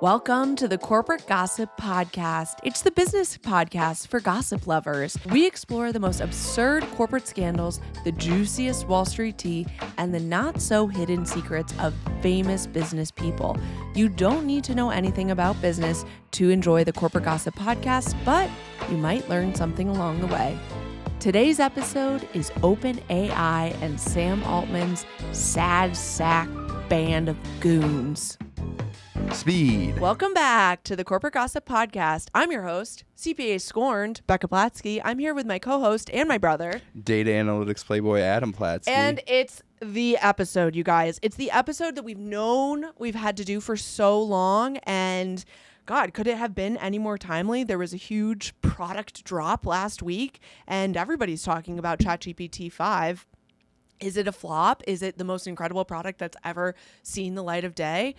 Welcome to the Corporate Gossip Podcast. It's the business podcast for gossip lovers. We explore the most absurd corporate scandals, the juiciest Wall Street tea, and the not-so-hidden secrets of famous business people. You don't need to know anything about business to enjoy the Corporate Gossip Podcast, but you might learn something along the way. Today's episode is OpenAI and Sam Altman's sad sack band of goons. Speed. Welcome back to the Corporate Gossip Podcast. I'm your host, CPA Scorned, Becca Platsky. I'm here with my co-host and my brother, Data Analytics Playboy Adam Platsky. And it's the episode, you guys. It's the episode that we've known we've had to do for so long. And God, could it have been any more timely? There was a huge product drop last week, and everybody's talking about ChatGPT 5. Is it a flop? Is it the most incredible product that's ever seen the light of day?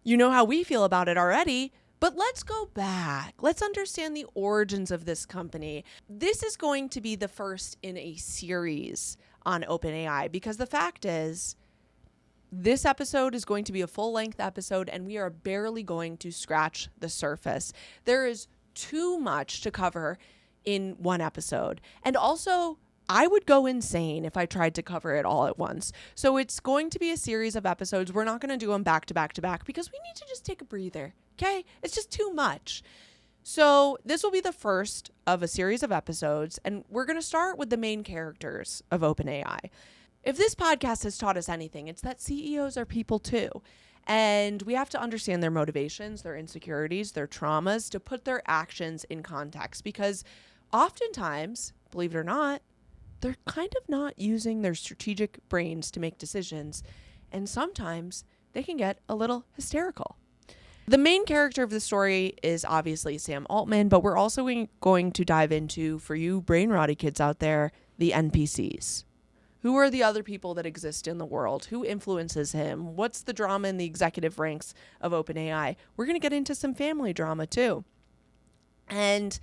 You know how we feel about it already, but let's go back. Let's understand the origins of this company. This is going to be the first in a series on OpenAI because the fact is, this episode is going to be a full-length episode and we are barely going to scratch the surface. There is too much to cover in one episode. And also, I would go insane if I tried to cover it all at once. So it's going to be a series of episodes. We're not going to do them back to back to back because we need to just take a breather, okay? It's just too much. So this will be the first of a series of episodes, and we're going to start with the main characters of OpenAI. If this podcast has taught us anything, it's that CEOs are people too. And we have to understand their motivations, their insecurities, their traumas to put their actions in context because oftentimes, believe it or not, they're kind of not using their strategic brains to make decisions, and sometimes they can get a little hysterical. The main character of the story is obviously Sam Altman, but we're also going to dive into, for you brain-rotty kids out there, the NPCs. Who are the other people that exist in the world? Who influences him? What's the drama in the executive ranks of OpenAI? We're going to get into some family drama too. And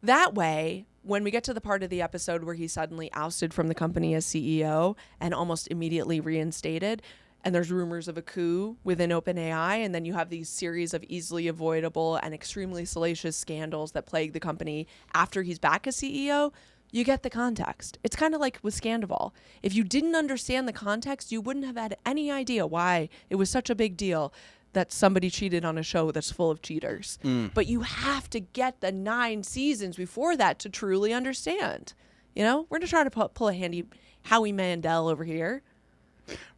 that way, when we get to the part of the episode where he's suddenly ousted from the company as CEO and almost immediately reinstated, and there's rumors of a coup within OpenAI, and then you have these series of easily avoidable and extremely salacious scandals that plague the company after he's back as CEO, you get the context. It's kind of like with Scandival. If you didn't understand the context, you wouldn't have had any idea why it was such a big deal that somebody cheated on a show that's full of cheaters. But you have to get the 9 seasons before that to truly understand. You know, we're going to try to pull a handy Howie Mandel over here.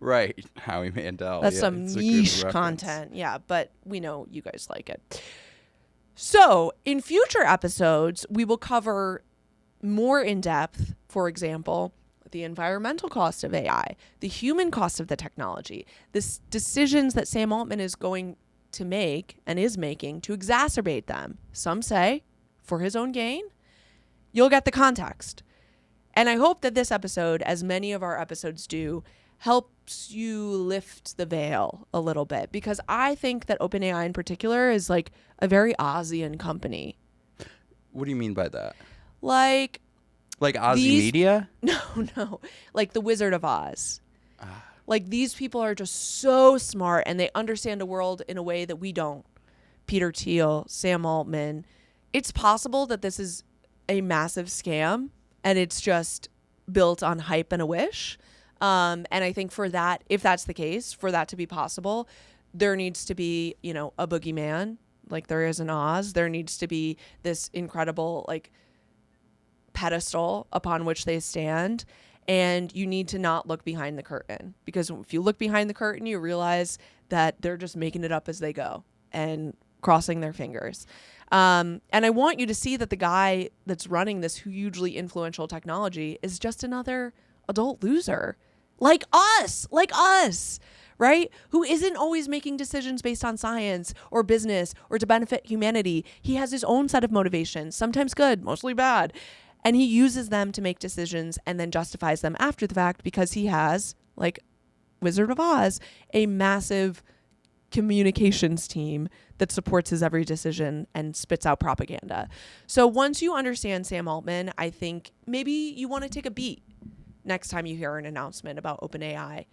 Right, Howie Mandel. That's some niche content. Yeah, but we know you guys like it. So in future episodes, we will cover more in depth, for example, the environmental cost of AI, the human cost of the technology, the decisions that Sam Altman is going to make and is making to exacerbate them. Some say for his own gain. You'll get the context. And I hope that this episode, as many of our episodes do, helps you lift the veil a little bit because I think that OpenAI in particular is like a very Ozian company. What do you mean by that? Like Ozzy Media? No. Like the Wizard of Oz. Like these people are just so smart and they understand a world in a way that we don't. Peter Thiel, Sam Altman. It's possible that this is a massive scam and it's just built on hype and a wish. And I think for that, if that's the case, for that to be possible, there needs to be, you know, a boogeyman like there is in Oz. There needs to be this incredible, like, pedestal upon which they stand, and you need to not look behind the curtain because if you look behind the curtain you realize that they're just making it up as they go and crossing their fingers, and I want you to see that the guy that's running this hugely influential technology is just another adult loser like us, right? Who isn't always making decisions based on science or business or to benefit humanity. He has his own set of motivations, sometimes good, mostly bad. And he uses them to make decisions and then justifies them after the fact because he has, like Wizard of Oz, a massive communications team that supports his every decision and spits out propaganda. So once you understand Sam Altman, I think maybe you want to take a beat next time you hear an announcement about OpenAI.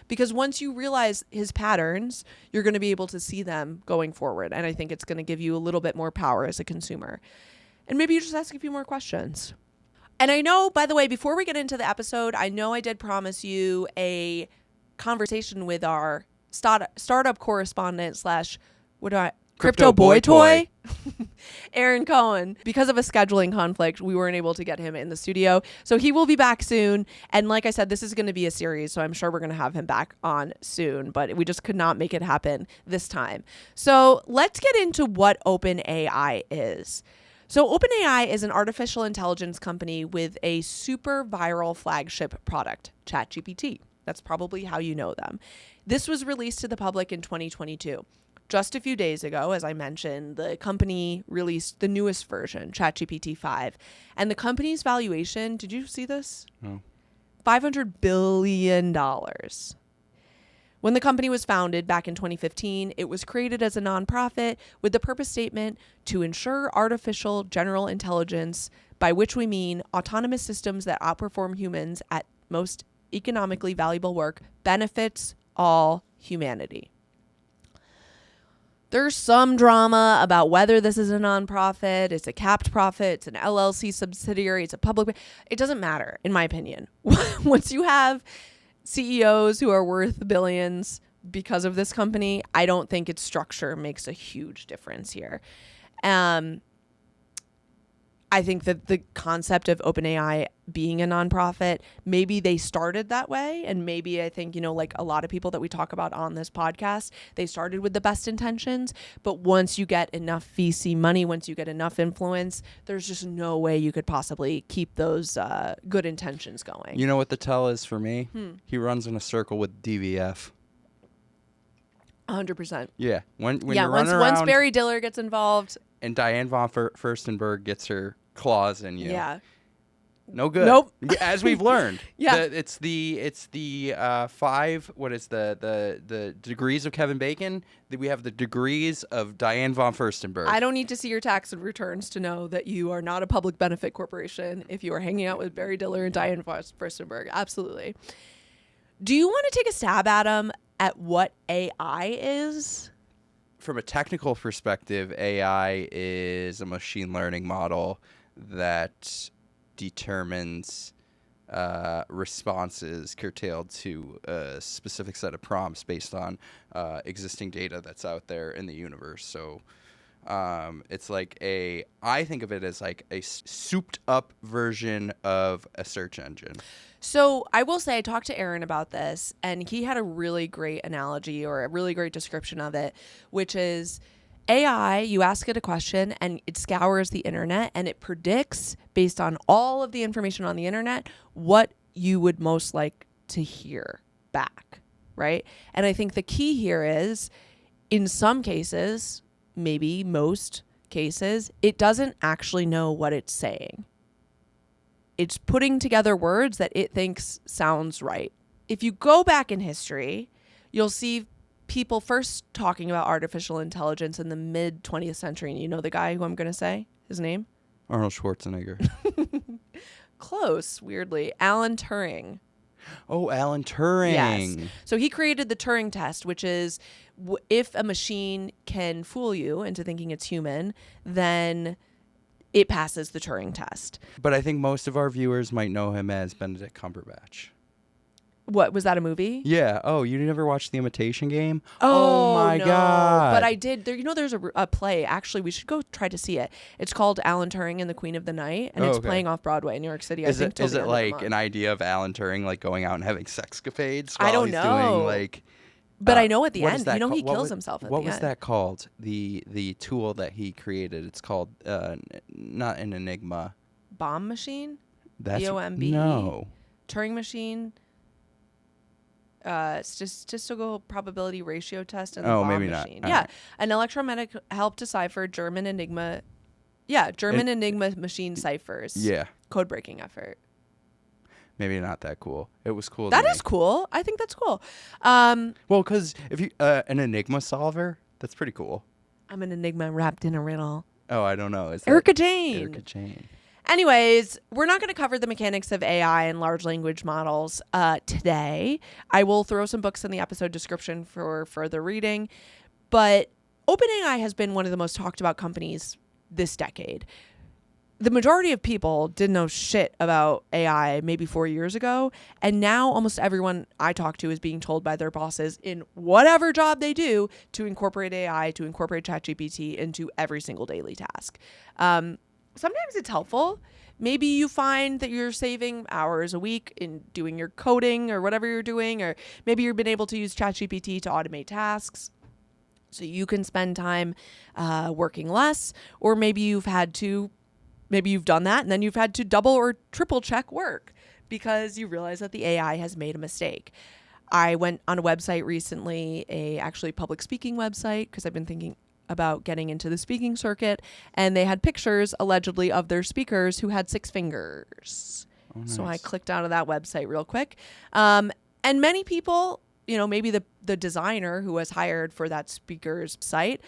because once you realize his patterns, you're going to be able to see them going forward. And I think it's going to give you a little bit more power as a consumer. And maybe you just ask a few more questions. And I know, by the way, before we get into the episode, I know I did promise you a conversation with our startup correspondent / crypto boy toy. Aaron Cohen. Because of a scheduling conflict, we weren't able to get him in the studio. So he will be back soon. And like I said, this is going to be a series, so I'm sure we're going to have him back on soon. But we just could not make it happen this time. So let's get into what OpenAI is. So OpenAI is an artificial intelligence company with a super viral flagship product, ChatGPT. That's probably how you know them. This was released to the public in 2022. Just a few days ago, as I mentioned, the company released the newest version, ChatGPT 5. And the company's valuation, did you see this? No. $500 billion. When the company was founded back in 2015, it was created as a nonprofit with the purpose statement to ensure artificial general intelligence, by which we mean autonomous systems that outperform humans at most economically valuable work, benefits all humanity. There's some drama about whether this is a nonprofit, it's a capped profit, it's an LLC subsidiary, it's a public. It doesn't matter, in my opinion. Once you have CEOs who are worth billions because of this company, I don't think its structure makes a huge difference here. I think that the concept of OpenAI being a nonprofit, maybe they started that way. And maybe I think, like a lot of people that we talk about on this podcast, they started with the best intentions. But once you get enough VC money, once you get enough influence, there's just no way you could possibly keep those good intentions going. You know what the tell is for me? He runs in a circle with DVF. 100%. Yeah. When you're running around, once Barry Diller gets involved. And Diane von Furstenberg gets her claws in you. Yeah. No good. Nope. As we've learned. Yeah. It's the 5. What is the degrees of Kevin Bacon? We have the degrees of Diane von Furstenberg. I don't need to see your tax returns to know that you are not a public benefit corporation if you are hanging out with Barry Diller and Diane von Furstenberg. Absolutely. Do you want to take a stab at what AI is? From a technical perspective, AI is a machine learning model that determines responses curtailed to a specific set of prompts based on existing data that's out there in the universe. So it's like I think of it as like a souped up version of a search engine. So I will say I talked to Aaron about this, and he had a really great analogy or a really great description of it, which is AI, you ask it a question and it scours the internet and it predicts based on all of the information on the internet what you would most like to hear back, right? And I think the key here is in some cases, maybe most cases, it doesn't actually know what it's saying. It's putting together words that it thinks sounds right. If you go back in history, you'll see people first talking about artificial intelligence in the mid 20th century. And you know the guy who I'm going to say his name? Arnold Schwarzenegger. Close, weirdly. Alan Turing. Oh, Alan Turing. Yes. So he created the Turing test, which is if a machine can fool you into thinking it's human, then it passes the Turing test. But I think most of our viewers might know him as Benedict Cumberbatch. What, was that a movie? Yeah. Oh, you never watched The Imitation Game? Oh my no. God. But I did. There's a play. Actually, we should go try to see it. It's called Alan Turing and the Queen of the Night, and it's playing off Broadway in New York City. Is it like an idea of Alan Turing like going out and having sexcapades while I don't he's know. doing like... But I know at the what end, is that he called? kills himself at the end. What was that called? The tool that he created. It's called not an Enigma. Bomb machine? That's BOMB? No. Turing machine? Statistical probability ratio test and the bomb maybe machine. not. Yeah. An electromagnetic help decipher German Enigma. Yeah, Enigma machine ciphers. Yeah. Code breaking effort. Maybe not that cool. It was cool. That is cool. I think that's cool. Well, because if you an Enigma solver, that's pretty cool. I'm an enigma wrapped in a riddle. Oh, I don't know. Is Erica Jane. Erica Jane. Anyways, we're not going to cover the mechanics of AI and large language models today. I will throw some books in the episode description for further reading. But OpenAI has been one of the most talked about companies this decade. The majority of people didn't know shit about AI maybe 4 years ago. And now almost everyone I talk to is being told by their bosses in whatever job they do to incorporate AI, to incorporate ChatGPT into every single daily task. Sometimes it's helpful. Maybe you find that you're saving hours a week in doing your coding or whatever you're doing, or maybe you've been able to use ChatGPT to automate tasks so you can spend time working less, or maybe you've done that and then you've had to double or triple check work because you realize that the AI has made a mistake. I went on a website recently, actually public speaking website, because I've been thinking about getting into the speaking circuit, and they had pictures allegedly of their speakers who had 6 fingers. Oh, nice. So I clicked out of that website real quick. And many people, maybe the designer who was hired for that speaker's site,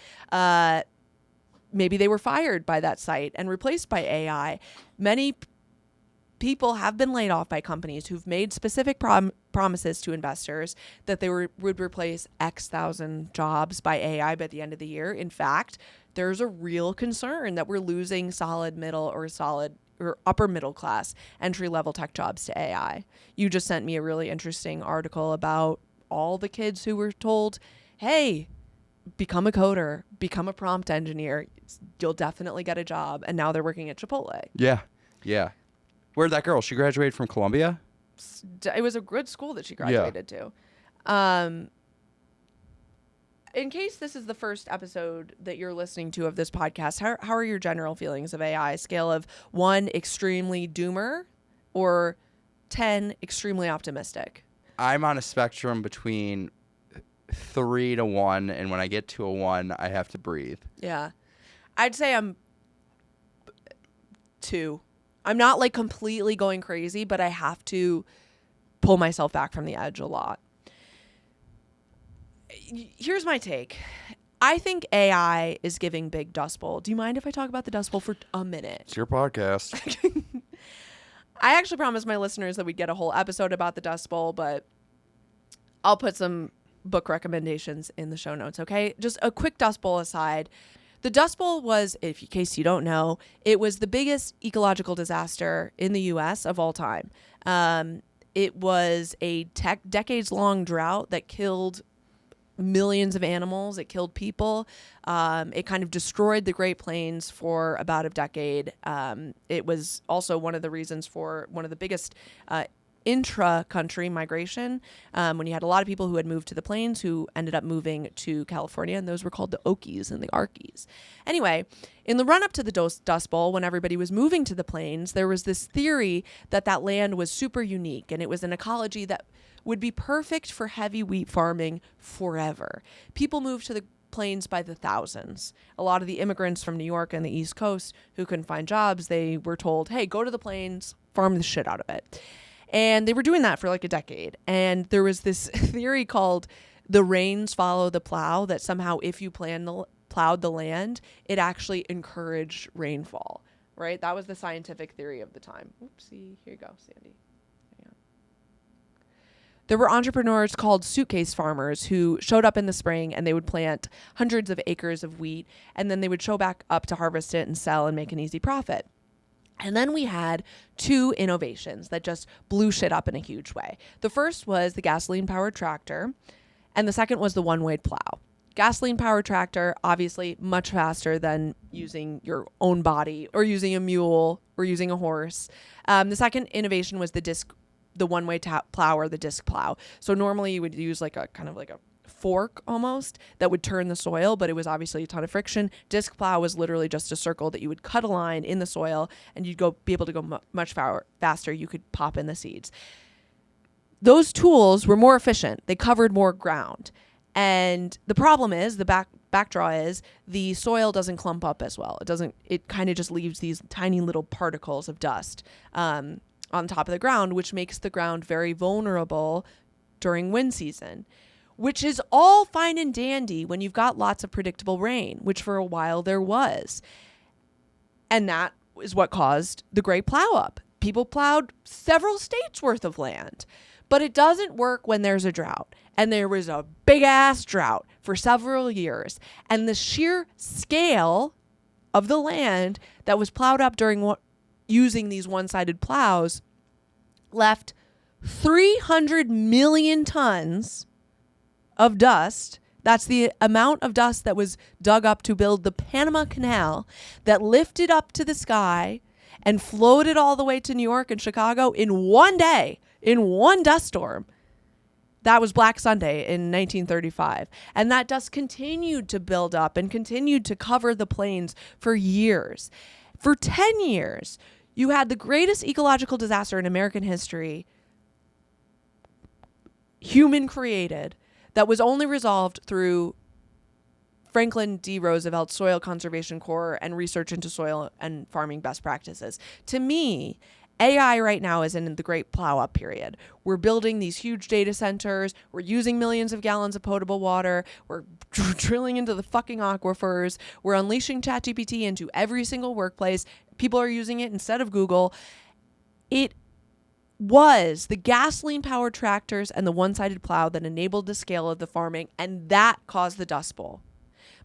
maybe they were fired by that site and replaced by AI. Many people have been laid off by companies who've made specific promises to investors that they would replace X thousand jobs by AI by the end of the year. In fact, there's a real concern that we're losing solid or upper middle class entry level tech jobs to AI. You just sent me a really interesting article about all the kids who were told, hey, become a coder, become a prompt engineer. You'll definitely get a job. And now they're working at Chipotle. Yeah. Where'd that girl? She graduated from Columbia? It was a good school that she graduated to. In case this is the first episode that you're listening to of this podcast, how are your general feelings of AI? Scale of 1, extremely doomer, or 10, extremely optimistic? I'm on a spectrum between 3 to 1, and when I get to a 1, I have to breathe. Yeah. I'd say I'm 2. I'm not like completely going crazy, but I have to pull myself back from the edge a lot. Here's my take. I think AI is giving big Dust Bowl. Do you mind if I talk about the Dust Bowl for a minute? It's your podcast. I actually promised my listeners that we'd get a whole episode about the Dust Bowl, but I'll put some book recommendations in the show notes, okay? Just a quick Dust Bowl aside. The Dust Bowl was, in case you don't know, it was the biggest ecological disaster in the U.S. of all time. It was a decades-long drought that killed millions of animals. It killed people. It kind of destroyed the Great Plains for about a decade. It was also one of the reasons for one of the biggest intra-country migration, when you had a lot of people who had moved to the plains who ended up moving to California, and those were called the Okies and the Arkies. Anyway, in the run-up to the Dust Bowl, when everybody was moving to the plains, there was this theory that that land was super unique, and it was an ecology that would be perfect for heavy wheat farming forever. People moved to the plains by the thousands. A lot of the immigrants from New York and the East Coast who couldn't find jobs, they were told, hey, go to the plains, farm the shit out of it. And they were doing that for like a decade. And there was this theory called the rains follow the plow, that somehow if you plowed the land, it actually encouraged rainfall, right? That was the scientific theory of the time. Oopsie, here you go, Sandy. There were entrepreneurs called suitcase farmers who showed up in the spring and they would plant hundreds of acres of wheat, and then they would show back up to harvest it and sell and make an easy profit. And then we had 2 innovations that just blew shit up in a huge way. The first was the gasoline-powered tractor, and the second was the one-way plow. Gasoline-powered tractor, obviously much faster than using your own body or using a mule or using a horse. The second innovation was the one-way plow, or the disc plow. So normally you would use like a kind of like a fork almost that would turn the soil, but it was obviously a ton of friction. Disc plow was literally just a circle that you would cut a line in the soil and you'd be able to go much faster. You could pop in the seeds. Those tools were more efficient. They covered more ground. And the problem is, the backdraw is, the soil doesn't clump up as well. It kind of just leaves these tiny little particles of dust on top of the ground, which makes the ground very vulnerable during wind season, which is all fine and dandy when you've got lots of predictable rain, which for a while there was. And that is what caused the Great Plow Up. People plowed several states worth of land. But it doesn't work when there's a drought. And there was a big ass drought for several years. And the sheer scale of the land that was plowed up during using these one-sided plows left 300 million tons of dust. That's the amount of dust that was dug up to build the Panama Canal that lifted up to the sky and floated all the way to New York and Chicago in one day, in one dust storm. That was Black Sunday in 1935. And that dust continued to build up and continued to cover the plains for years. For 10 years, you had the greatest ecological disaster in American history, human created, that was only resolved through Franklin D. Roosevelt's Soil Conservation Corps and research into soil and farming best practices. To me, AI right now is in the great plow up period. We're building these huge data centers. We're using millions of gallons of potable water. We're drilling into the fucking aquifers. We're unleashing ChatGPT into every single workplace. People are using it instead of Google. It was the gasoline-powered tractors and the one-sided plow that enabled the scale of the farming, and that caused the Dust Bowl.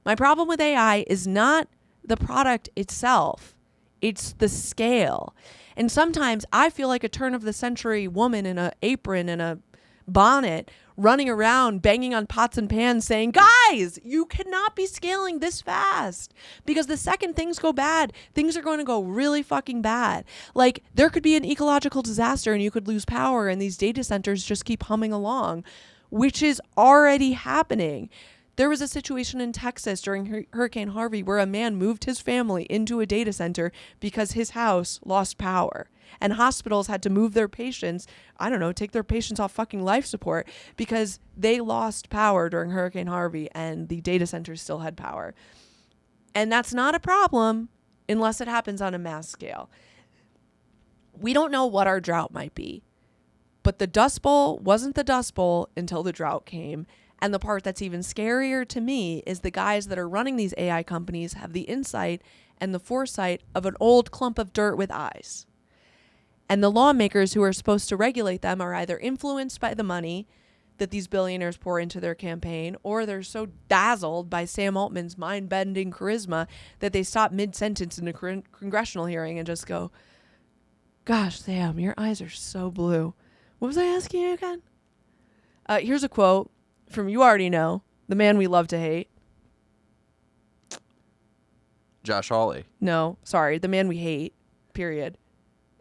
My problem with AI is not the product itself. It's the scale. And sometimes I feel like a turn-of-the-century woman in an apron and a bonnet running around banging on pots and pans saying, guys, you cannot be scaling this fast, because the second things go bad, things are going to go really fucking bad. Like, there could be an ecological disaster and you could lose power and these data centers just keep humming along, which is already happening. There was a situation in Texas during Hurricane Harvey where a man moved his family into a data center because his house lost power. And hospitals had to move their patients, take their patients off fucking life support because they lost power during Hurricane Harvey and the data centers still had power. And that's not a problem unless it happens on a mass scale. We don't know what our drought might be, but the Dust Bowl wasn't the Dust Bowl until the drought came. And the part that's even scarier to me is the guys that are running these AI companies have the insight and the foresight of an old clump of dirt with eyes. And the lawmakers who are supposed to regulate them are either influenced by the money that these billionaires pour into their campaign, or they're so dazzled by Sam Altman's mind-bending charisma that they stop mid-sentence in a congressional hearing and just go, gosh, Sam, your eyes are so blue. What was I asking you again? Here's a quote from, you already know, the man we love to hate. Josh Hawley. No, sorry, the man we hate, period.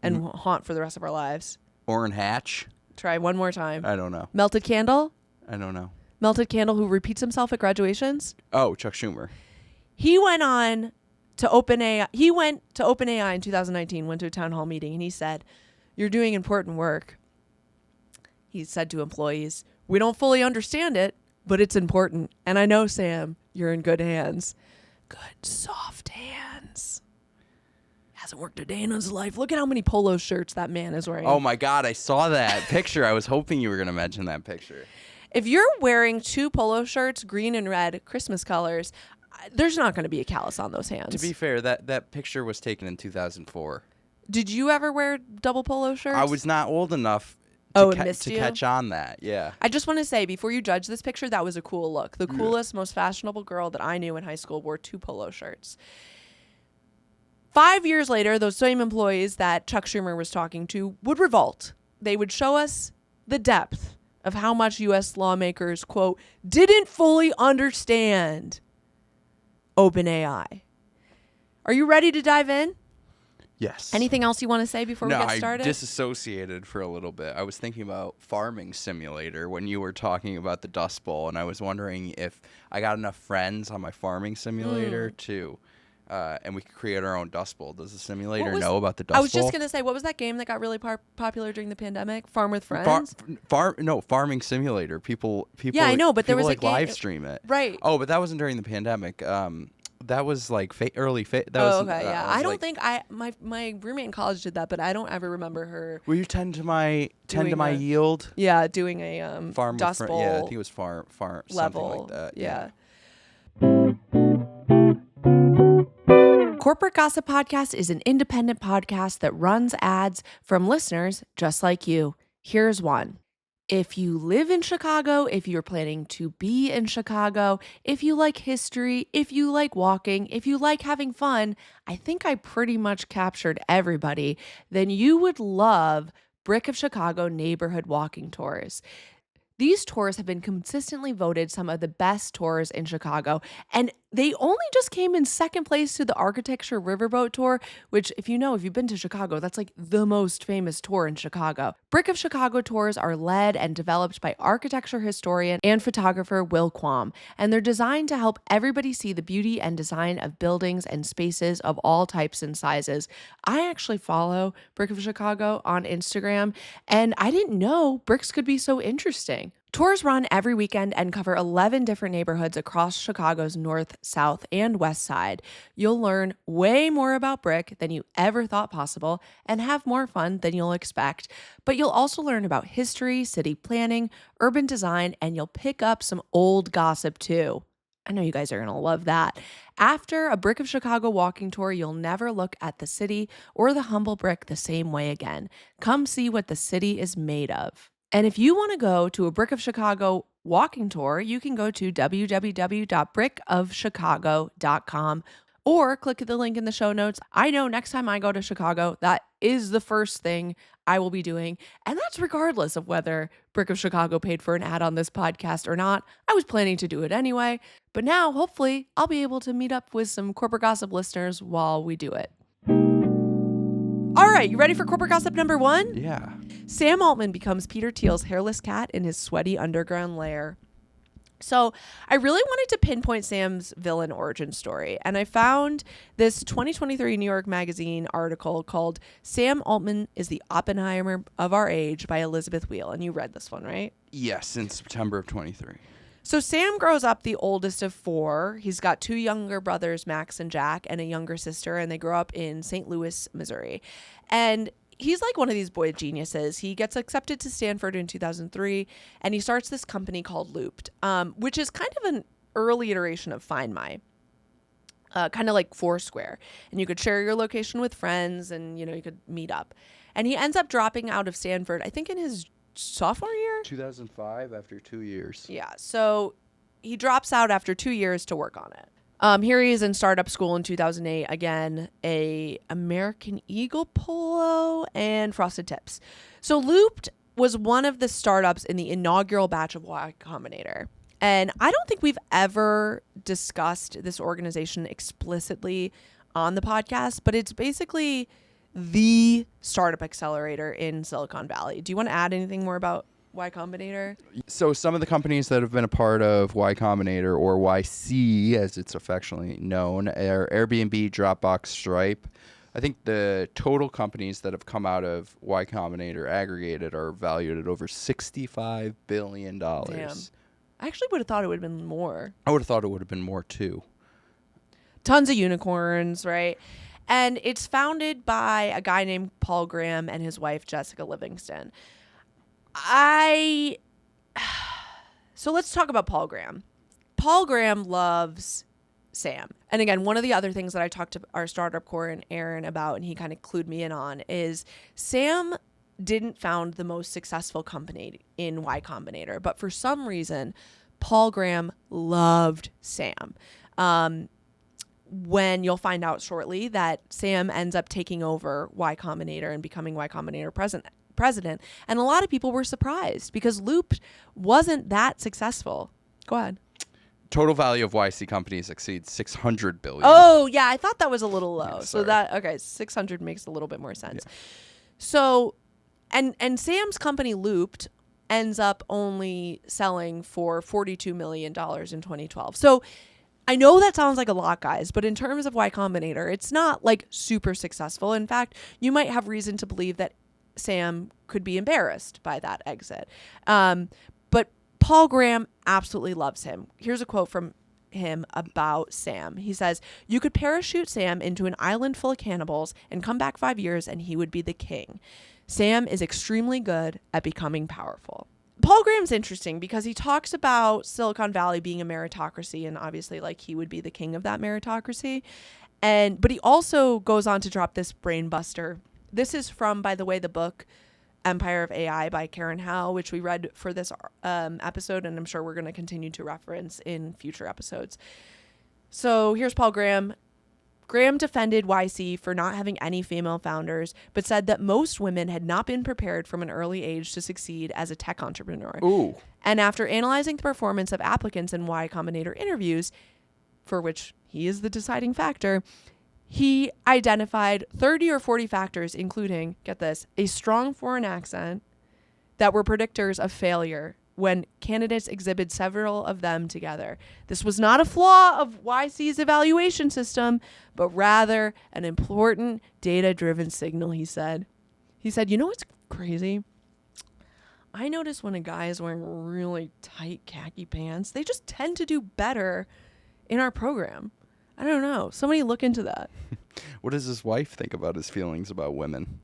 And haunt for the rest of our lives. Orrin Hatch. Try one more time. I don't know. Melted Candle? I don't know. Melted Candle who repeats himself at graduations? Oh, Chuck Schumer. He went on to OpenAI. He went to OpenAI in 2019, went to a town hall meeting, and he said, you're doing important work. He said to employees, we don't fully understand it, but it's important. And I know, Sam, you're in good hands. Good, soft hands. Hasn't worked a day in his life. Look at how many polo shirts that man is wearing. Oh, my God. I saw that picture. I was hoping you were going to mention that picture. If you're wearing 2 polo shirts, green and red, Christmas colors, there's not going to be a callus on those hands. To be fair, that picture was taken in 2004. Did you ever wear double polo shirts? I was not old enough to catch on that. Yeah. I just want to say, before you judge this picture, that was a cool look. The coolest, most fashionable girl that I knew in high school wore 2 polo shirts. 5 years later, those same employees that Chuck Schumer was talking to would revolt. They would show us the depth of how much U.S. lawmakers, quote, didn't fully understand OpenAI. Are you ready to dive in? Yes. Anything else you want to say before we get started? I disassociated for a little bit. I was thinking about Farming Simulator when you were talking about the Dust Bowl, and I was wondering if I got enough friends on my Farming Simulator to, and we could create our own Dust Bowl. Does the simulator know about the Dust Bowl? I was just going to say, what was that game that got really popular during the pandemic? Farm with Friends? Farming Simulator. People. Yeah, I know, but there was like a game, live stream it. Right. Oh, but that wasn't during the pandemic. That was like early. Okay, yeah. I don't think my roommate in college did that, but I don't ever remember her. Will you tend to my yield? Yeah, doing a farm Dust Bowl. Yeah, I think it was farm level. Something like that. Yeah. The Corporate Gossip Podcast is an independent podcast that runs ads from listeners just like you. Here's one. If you live in Chicago, if you're planning to be in Chicago, if you like history, if you like walking, if you like having fun, I think I pretty much captured everybody, then you would love Brick of Chicago neighborhood walking tours. These tours have been consistently voted some of the best tours in Chicago, and they only just came in second place to the Architecture Riverboat Tour, which, if you've been to Chicago, that's like the most famous tour in Chicago. Brick of Chicago tours are led and developed by architecture historian and photographer Will Quam, and they're designed to help everybody see the beauty and design of buildings and spaces of all types and sizes. I actually follow Brick of Chicago on Instagram, and I didn't know bricks could be so interesting. Tours run every weekend and cover 11 different neighborhoods across Chicago's north, south, and west side. You'll learn way more about brick than you ever thought possible and have more fun than you'll expect. But you'll also learn about history, city planning, urban design, and you'll pick up some old gossip too. I know you guys are going to love that. After a Brick of Chicago walking tour, you'll never look at the city or the humble brick the same way again. Come see what the city is made of. And if you want to go to a Brick of Chicago walking tour, you can go to www.brickofchicago.com or click the link in the show notes. I know next time I go to Chicago, that is the first thing I will be doing. And that's regardless of whether Brick of Chicago paid for an ad on this podcast or not. I was planning to do it anyway. But now, hopefully, I'll be able to meet up with some Corporate Gossip listeners while we do it. All right, you ready for Corporate Gossip number 1? Yeah. Sam Altman becomes Peter Thiel's hairless cat in his sweaty underground lair. So I really wanted to pinpoint Sam's villain origin story, and I found this 2023 New York Magazine article called Sam Altman is the Oppenheimer of Our Age by Elizabeth Wheel. And you read this one, right? Yes, in September of 23. So Sam grows up the oldest of 4. He's got 2 younger brothers, Max and Jack, and a younger sister, and they grow up in St. Louis, Missouri. And he's like one of these boy geniuses. He gets accepted to Stanford in 2003, and he starts this company called Looped, which is kind of an early iteration of Find My. Kind of like Foursquare. And you could share your location with friends, and, you could meet up. And he ends up dropping out of Stanford, I think in his sophomore year? 2005, after 2 years. Yeah, so he drops out after 2 years to work on it. Here he is in startup school in 2008. Again, a American Eagle polo and frosted tips. So Looped was one of the startups in the inaugural batch of Y Combinator. And I don't think we've ever discussed this organization explicitly on the podcast, but it's basically the startup accelerator in Silicon Valley. Do you want to add anything more about Y Combinator? So some of the companies that have been a part of Y Combinator, or YC as it's affectionately known, are Airbnb, Dropbox, Stripe. I think the total companies that have come out of Y Combinator aggregated are valued at over $65 billion. Damn. I actually would have thought it would have been more. I would have thought it would have been more too. Tons of unicorns, right? And it's founded by a guy named Paul Graham and his wife, Jessica Livingston. So let's talk about Paul Graham. Paul Graham loves Sam. And again, one of the other things that I talked to our startup core and Aaron about, and he kind of clued me in on, is Sam didn't found the most successful company in Y Combinator, but for some reason, Paul Graham loved Sam. When you'll find out shortly that Sam ends up taking over Y Combinator and becoming Y Combinator president. And a lot of people were surprised because Loop wasn't that successful. Go ahead. Total value of YC companies exceeds $600 billion. Oh, yeah. I thought that was a little low. Yeah, 600 makes a little bit more sense. Yeah. So, and Sam's company Looped ends up only selling for $42 million in 2012. So I know that sounds like a lot, guys, but in terms of Y Combinator, it's not like super successful. In fact, you might have reason to believe that Sam could be embarrassed by that exit. But Paul Graham absolutely loves him. Here's a quote from him about Sam. He says, "You could parachute Sam into an island full of cannibals and come back 5 years and he would be the king. Sam is extremely good at becoming powerful." Paul Graham's interesting because he talks about Silicon Valley being a meritocracy, and obviously like he would be the king of that meritocracy. But he also goes on to drop this brain buster. This is from, by the way, the book Empire of AI by Karen Howe, which we read for this episode, and I'm sure we're going to continue to reference in future episodes. So here's Paul Graham. Graham defended YC for not having any female founders, but said that most women had not been prepared from an early age to succeed as a tech entrepreneur. Ooh. And after analyzing the performance of applicants in Y Combinator interviews, for which he is the deciding factor, he identified 30 or 40 factors, including, get this, a strong foreign accent, that were predictors of failure when candidates exhibit several of them together. This was not a flaw of YC's evaluation system, but rather an important data-driven signal, he said. He said, you know what's crazy? I notice when a guy is wearing really tight khaki pants, they just tend to do better in our program. I don't know. Somebody look into that. What does his wife think about his feelings about women?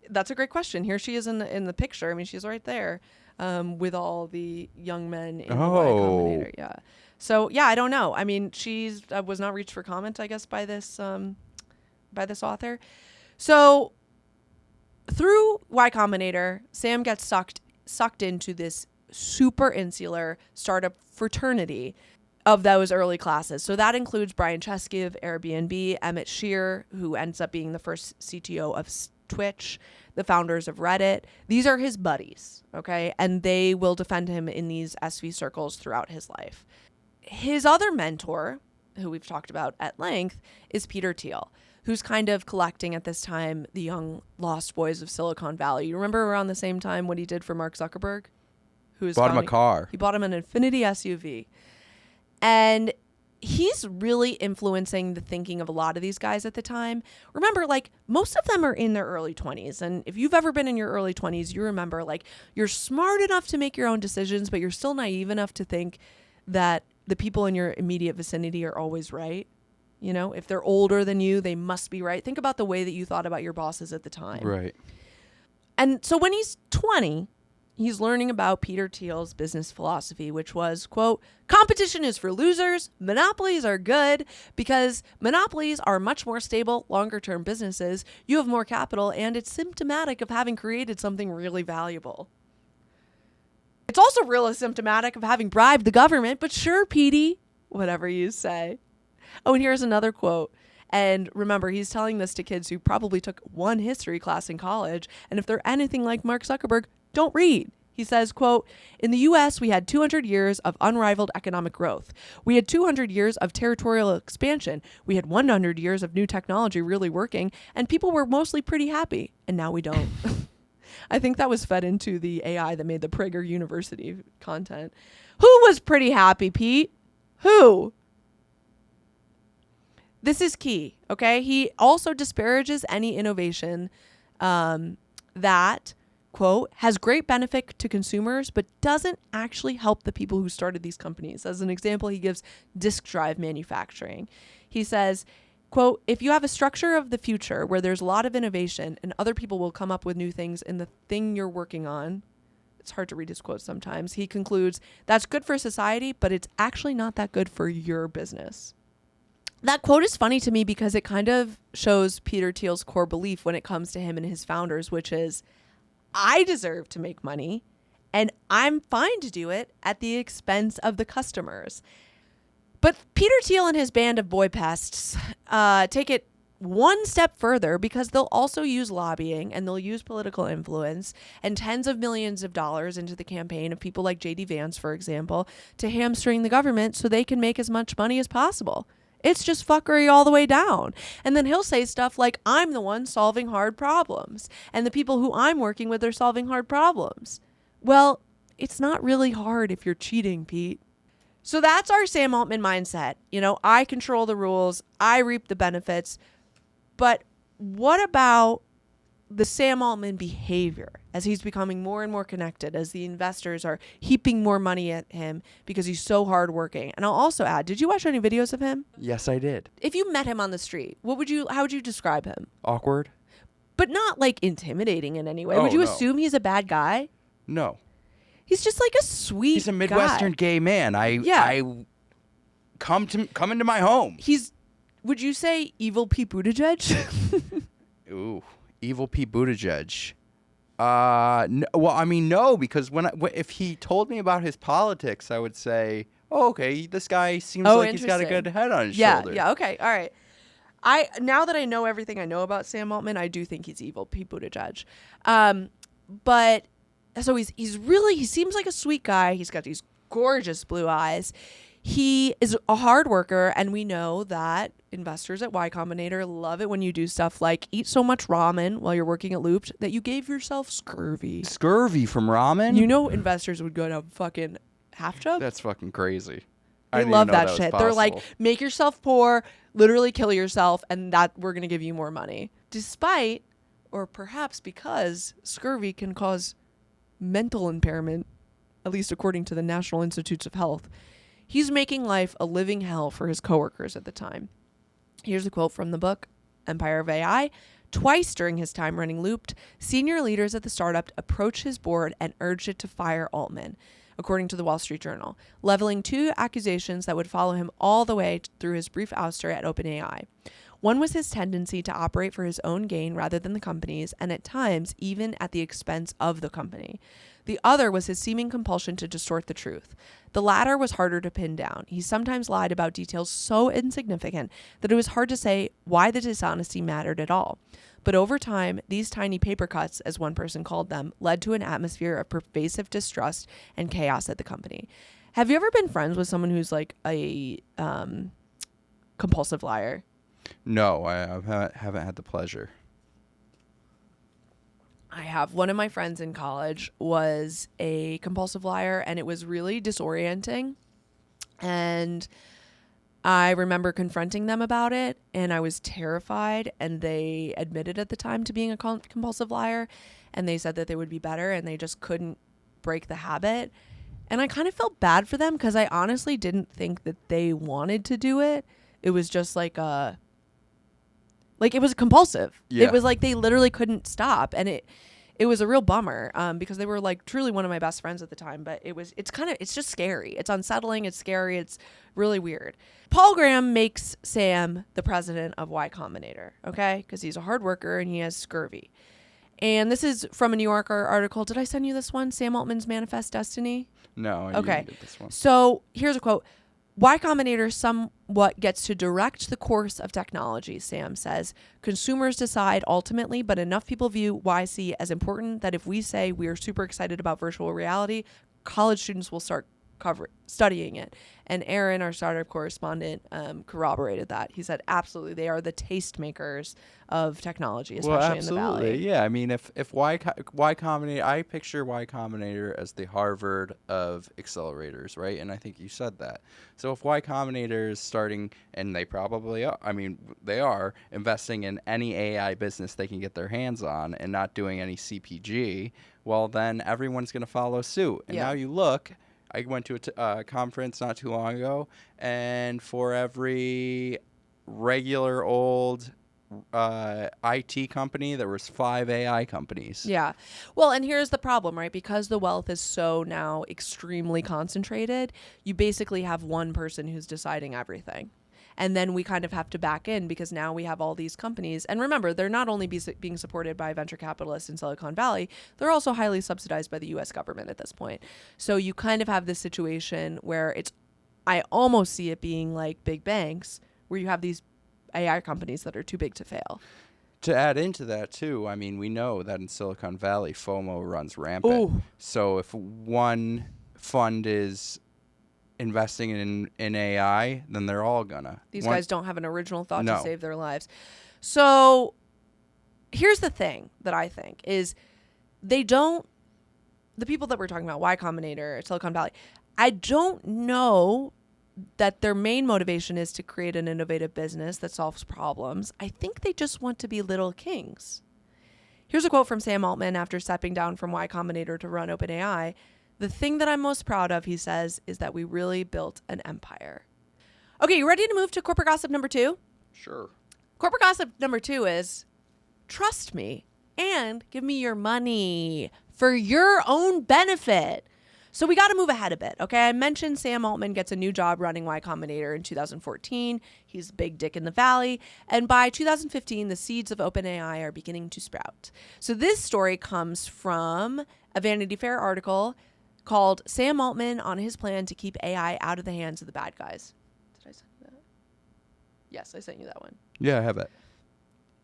That's a great question. Here she is in the picture. I mean, she's right there. With all the young men in the Y Combinator. Yeah. So, yeah, I don't know. I mean, she's was not reached for comment, I guess, by this author. So, through Y Combinator, Sam gets sucked into this super insular startup fraternity of those early classes. So that includes Brian Chesky of Airbnb, Emmett Shear, who ends up being the first CTO of Twitch, the founders of Reddit. These are his buddies, okay? And they will defend him in these SV circles throughout his life. His other mentor, who we've talked about at length, is Peter Thiel, who's kind of collecting at this time the young lost boys of Silicon Valley. You remember around the same time what he did for Mark Zuckerberg? Bought him a car. He bought him an Infiniti SUV. And he's really influencing the thinking of a lot of these guys at the time. Remember, like, most of them are in their early 20s. And if you've ever been in your early 20s, you remember, like, you're smart enough to make your own decisions, but you're still naive enough to think that the people in your immediate vicinity are always right. You know, if they're older than you, they must be right. Think about the way that you thought about your bosses at the time. Right. And so when he's 20... he's learning about Peter Thiel's business philosophy, which was, quote, competition is for losers. Monopolies are good because monopolies are much more stable, longer-term businesses. You have more capital, and it's symptomatic of having created something really valuable. It's also really symptomatic of having bribed the government, but sure, Petey, whatever you say. Oh, and here's another quote. And remember, he's telling this to kids who probably took one history class in college, and if they're anything like Mark Zuckerberg, don't read. He says, quote, in the U.S., we had 200 years of unrivaled economic growth. We had 200 years of territorial expansion. We had 100 years of new technology really working, and people were mostly pretty happy. And now we don't. I think that was fed into the AI that made the Prager University content. Who was pretty happy, Pete? Who? This is key, okay? He also disparages any innovation that, quote, has great benefit to consumers, but doesn't actually help the people who started these companies. As an example, he gives disk drive manufacturing. He says, quote, if you have a structure of the future where there's a lot of innovation and other people will come up with new things in the thing you're working on, it's hard to read his quotes sometimes, he concludes, that's good for society, but it's actually not that good for your business. That quote is funny to me because it kind of shows Peter Thiel's core belief when it comes to him and his founders, which is, I deserve to make money, and I'm fine to do it at the expense of the customers. But Peter Thiel and his band of boy pests take it one step further because they'll also use lobbying and they'll use political influence and tens of millions of dollars into the campaign of people like J.D. Vance, for example, to hamstring the government so they can make as much money as possible. It's just fuckery all the way down. And then he'll say stuff like, I'm the one solving hard problems, and the people who I'm working with are solving hard problems. Well, it's not really hard if you're cheating, Pete. So that's our Sam Altman mindset. You know, I control the rules, I reap the benefits. But what about the Sam Altman behavior as he's becoming more and more connected, as the investors are heaping more money at him because he's so hardworking? And I'll also add, did you watch any videos of him? Yes, I did. If you met him on the street, how would you describe him? Awkward. But not like intimidating in any way. Oh, would you no. assume he's a bad guy? No. He's just like a sweet He's a Midwestern guy. gay man. I come into my home. Would you say evil Pete Buttigieg? Ooh, evil Pete Buttigieg. Well, I mean, no, because if he told me about his politics, I would say, oh, okay, this guy seems like he's got a good head on his shoulder. Yeah, okay, all right. Now that I know everything I know about Sam Altman, I do think he's evil Pete Buttigieg. But so he seems like a sweet guy. He's got these gorgeous blue eyes. He is a hard worker, and we know that investors at Y Combinator love it when you do stuff like eat so much ramen while you're working at Looped that you gave yourself scurvy. Scurvy from ramen? You know investors would go to fucking half chub? That's fucking crazy. They love that shit. They're like, make yourself poor, literally kill yourself, and that we're going to give you more money. Despite, or perhaps because, scurvy can cause mental impairment, at least according to the National Institutes of Health. He's making life a living hell for his coworkers at the time. Here's a quote from the book, Empire of AI. Twice during his time running Looped, senior leaders at the startup approached his board and urged it to fire Altman, according to the Wall Street Journal, leveling 2 accusations that would follow him all the way through his brief ouster at OpenAI. One was his tendency to operate for his own gain rather than the company's, and at times even at the expense of the company. The other was his seeming compulsion to distort the truth. The latter was harder to pin down. He sometimes lied about details so insignificant that it was hard to say why the dishonesty mattered at all. But over time, these tiny paper cuts, as one person called them, led to an atmosphere of pervasive distrust and chaos at the company. Have you ever been friends with someone who's like a compulsive liar? No, I haven't had the pleasure. I have. One of my friends in college was a compulsive liar, and it was really disorienting. And I remember confronting them about it, and I was terrified, and they admitted at the time to being a compulsive liar, and they said that they would be better, and they just couldn't break the habit. And I kind of felt bad for them because I honestly didn't think that they wanted to do it. It was just like it was compulsive. Yeah. It was like they literally couldn't stop, and it was a real bummer because they were like truly one of my best friends at the time. But it's just scary. It's unsettling. It's scary. It's really weird. Paul Graham makes Sam the president of Y Combinator, okay? Because he's a hard worker and he has scurvy. And this is from a New Yorker article. Did I send you this one? Sam Altman's Manifest Destiny? No, I okay. didn't get this one. So here's a quote. Y Combinator somewhat gets to direct the course of technology, Sam says. Consumers decide ultimately, but enough people view YC as important that if we say we are super excited about virtual reality, college students will start studying it. And Aaron, our startup correspondent, corroborated that. He said, absolutely, they are the tastemakers of technology, especially in the Valley. Yeah, I mean, if Y Combinator, I picture Y Combinator as the Harvard of accelerators, right? And I think you said that. So if Y Combinator is starting, and they probably are, I mean, they are investing in any AI business they can get their hands on and not doing any CPG, well, then everyone's going to follow suit. And now you look, I went to a conference not too long ago, and for every regular old IT company, there was 5 AI companies. Yeah. Well, and here's the problem, right? Because the wealth is so now extremely concentrated, you basically have one person who's deciding everything. And then we kind of have to back in because now we have all these companies. And remember, they're not only being supported by venture capitalists in Silicon Valley, they're also highly subsidized by the US government at this point. So you kind of have this situation where I almost see it being like big banks where you have these AI companies that are too big to fail. To add into that, too, I mean, we know that in Silicon Valley, FOMO runs rampant. Ooh. So if one fund is investing in AI, then they're all gonna. These guys don't have an original thought No. to save their lives. So here's the thing that I think is the people that we're talking about, Y Combinator, Silicon Valley, I don't know that their main motivation is to create an innovative business that solves problems. I think they just want to be little kings. Here's a quote from Sam Altman after stepping down from Y Combinator to run OpenAI. The thing that I'm most proud of, he says, is that we really built an empire. Okay, you ready to move to corporate gossip number 2? Sure. Corporate gossip number 2 is trust me and give me your money for your own benefit. So we got to move ahead a bit, okay? I mentioned Sam Altman gets a new job running Y Combinator in 2014. He's big dick in the valley. And by 2015, the seeds of OpenAI are beginning to sprout. So this story comes from a Vanity Fair article called Sam Altman on his plan to keep AI out of the hands of the bad guys. Did I send you that? Yes, I sent you that one. Yeah, I have it.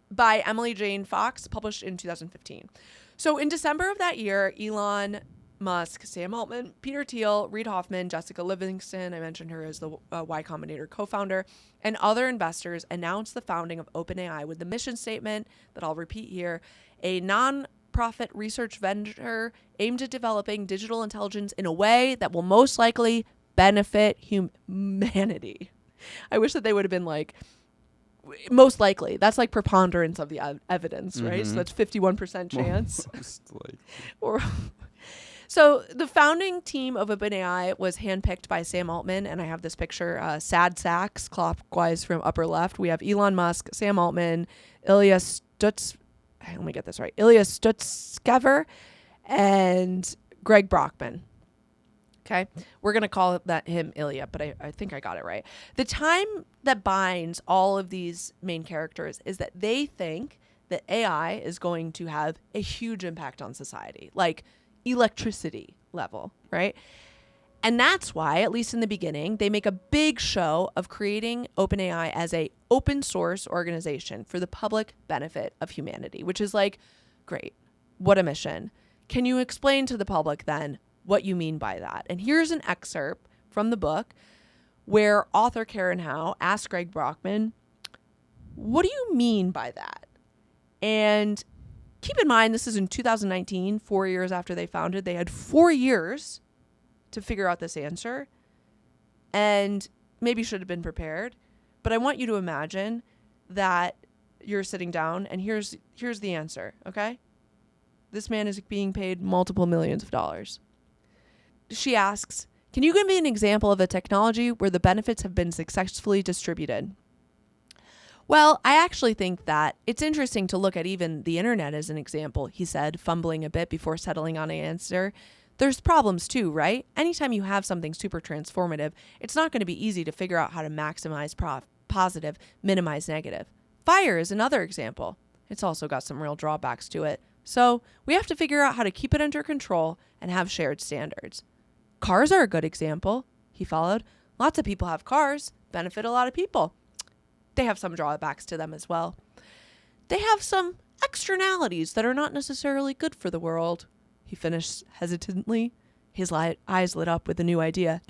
By Emily Jane Fox, published in 2015. So in December of that year, Elon Musk, Sam Altman, Peter Thiel, Reid Hoffman, Jessica Livingston, I mentioned her as the Y Combinator co-founder, and other investors announced the founding of OpenAI with the mission statement that I'll repeat here: a non-profit research venture aimed at developing digital intelligence in a way that will most likely benefit humanity. I wish that they would have been like, most likely. That's like preponderance of the evidence, right? So that's 51% chance. Most likely. Or so the founding team of OpenAI was handpicked by Sam Altman, and I have this picture, sad sacks, clockwise from upper left. We have Elon Musk, Sam Altman, Ilya Stutzkever, and Greg Brockman. Okay, we're going to call him Ilya, but I think I got it right. The time that binds all of these main characters is that they think that AI is going to have a huge impact on society, like electricity level, right? And that's why, at least in the beginning, they make a big show of creating OpenAI as a open source organization for the public benefit of humanity, which is like, great, what a mission. Can you explain to the public then what you mean by that? And here's an excerpt from the book where author Karen Howe asks Greg Brockman, what do you mean by that? And keep in mind, this is in 2019, 4 years after they founded. They had 4 years to figure out this answer, and maybe should have been prepared. But I want you to imagine that you're sitting down, and here's the answer, okay? This man is being paid multiple millions of dollars. She asks, can you give me an example of a technology where the benefits have been successfully distributed? Well, I actually think that it's interesting to look at even the internet as an example, he said, fumbling a bit before settling on an answer. There's problems too, right? Anytime you have something super transformative, it's not going to be easy to figure out how to maximize positive, minimize negative. Fire is another example. It's also got some real drawbacks to it. So we have to figure out how to keep it under control and have shared standards. Cars are a good example, he followed. Lots of people have cars, benefit a lot of people. They have some drawbacks to them as well. They have some externalities that are not necessarily good for the world, he finished hesitantly. His eyes lit up with a new idea.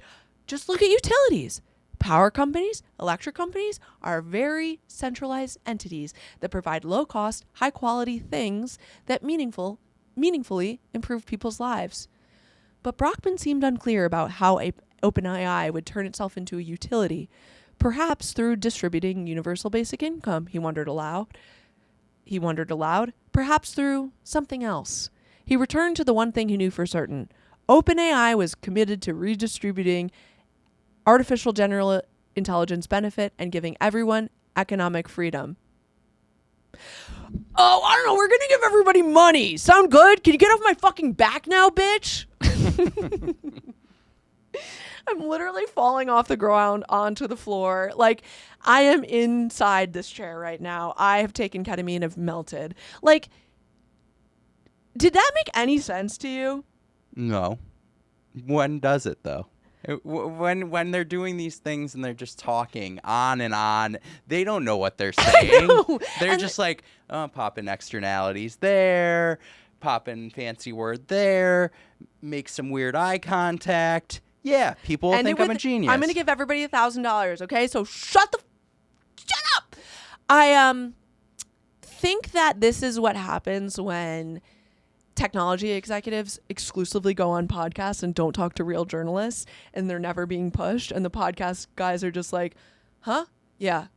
Just look at utilities. Power companies, electric companies are very centralized entities that provide low-cost, high-quality things that meaningfully improve people's lives. But Brockman seemed unclear about how OpenAI would turn itself into a utility, perhaps through distributing universal basic income, he wondered aloud. Perhaps through something else. He returned to the one thing he knew for certain. OpenAI was committed to redistributing artificial general intelligence benefit and giving everyone economic freedom. Oh, I don't know. We're going to give everybody money. Sound good? Can you get off my fucking back now, bitch? I'm literally falling off the ground onto the floor. Like, I am inside this chair right now. I have taken ketamine and have melted. Like, did that make any sense to you? No. When does it, though? When they're doing these things and they're just talking on and on, they don't know what they're saying. They're just like, popping externalities there, popping fancy word there, make some weird eye contact. Yeah, people think I'm a genius. I'm going to give everybody $1,000, okay? So shut up. I think that this is what happens when technology executives exclusively go on podcasts and don't talk to real journalists, and they're never being pushed, and the podcast guys are just like, huh? Yeah,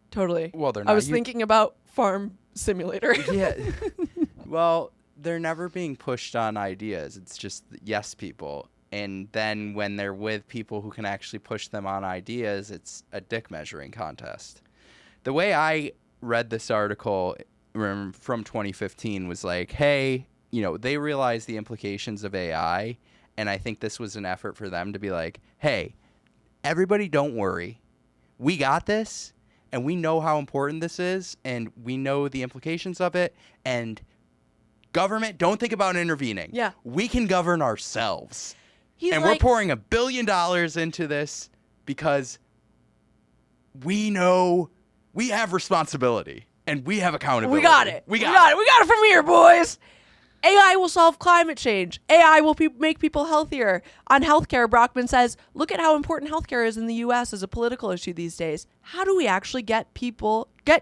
totally. Well, they're not. I was thinking about Farm Simulator. Yeah. Well, they're never being pushed on ideas. It's just yes people. And then when they're with people who can actually push them on ideas, it's a dick measuring contest. The way I read this article from 2015 was like, hey, they realize the implications of AI, And I think this was an effort for them to be like, hey, everybody don't worry. We got this, and we know how important this is, and we know the implications of it, and government, don't think about intervening. Yeah. We can govern ourselves. And we're pouring $1 billion into this because we know we have responsibility and we have accountability. We got it. We got it from here, boys. AI will solve climate change. AI will make people healthier. On healthcare, Brockman says, look at how important healthcare is in the U.S. as a political issue these days. How do we actually get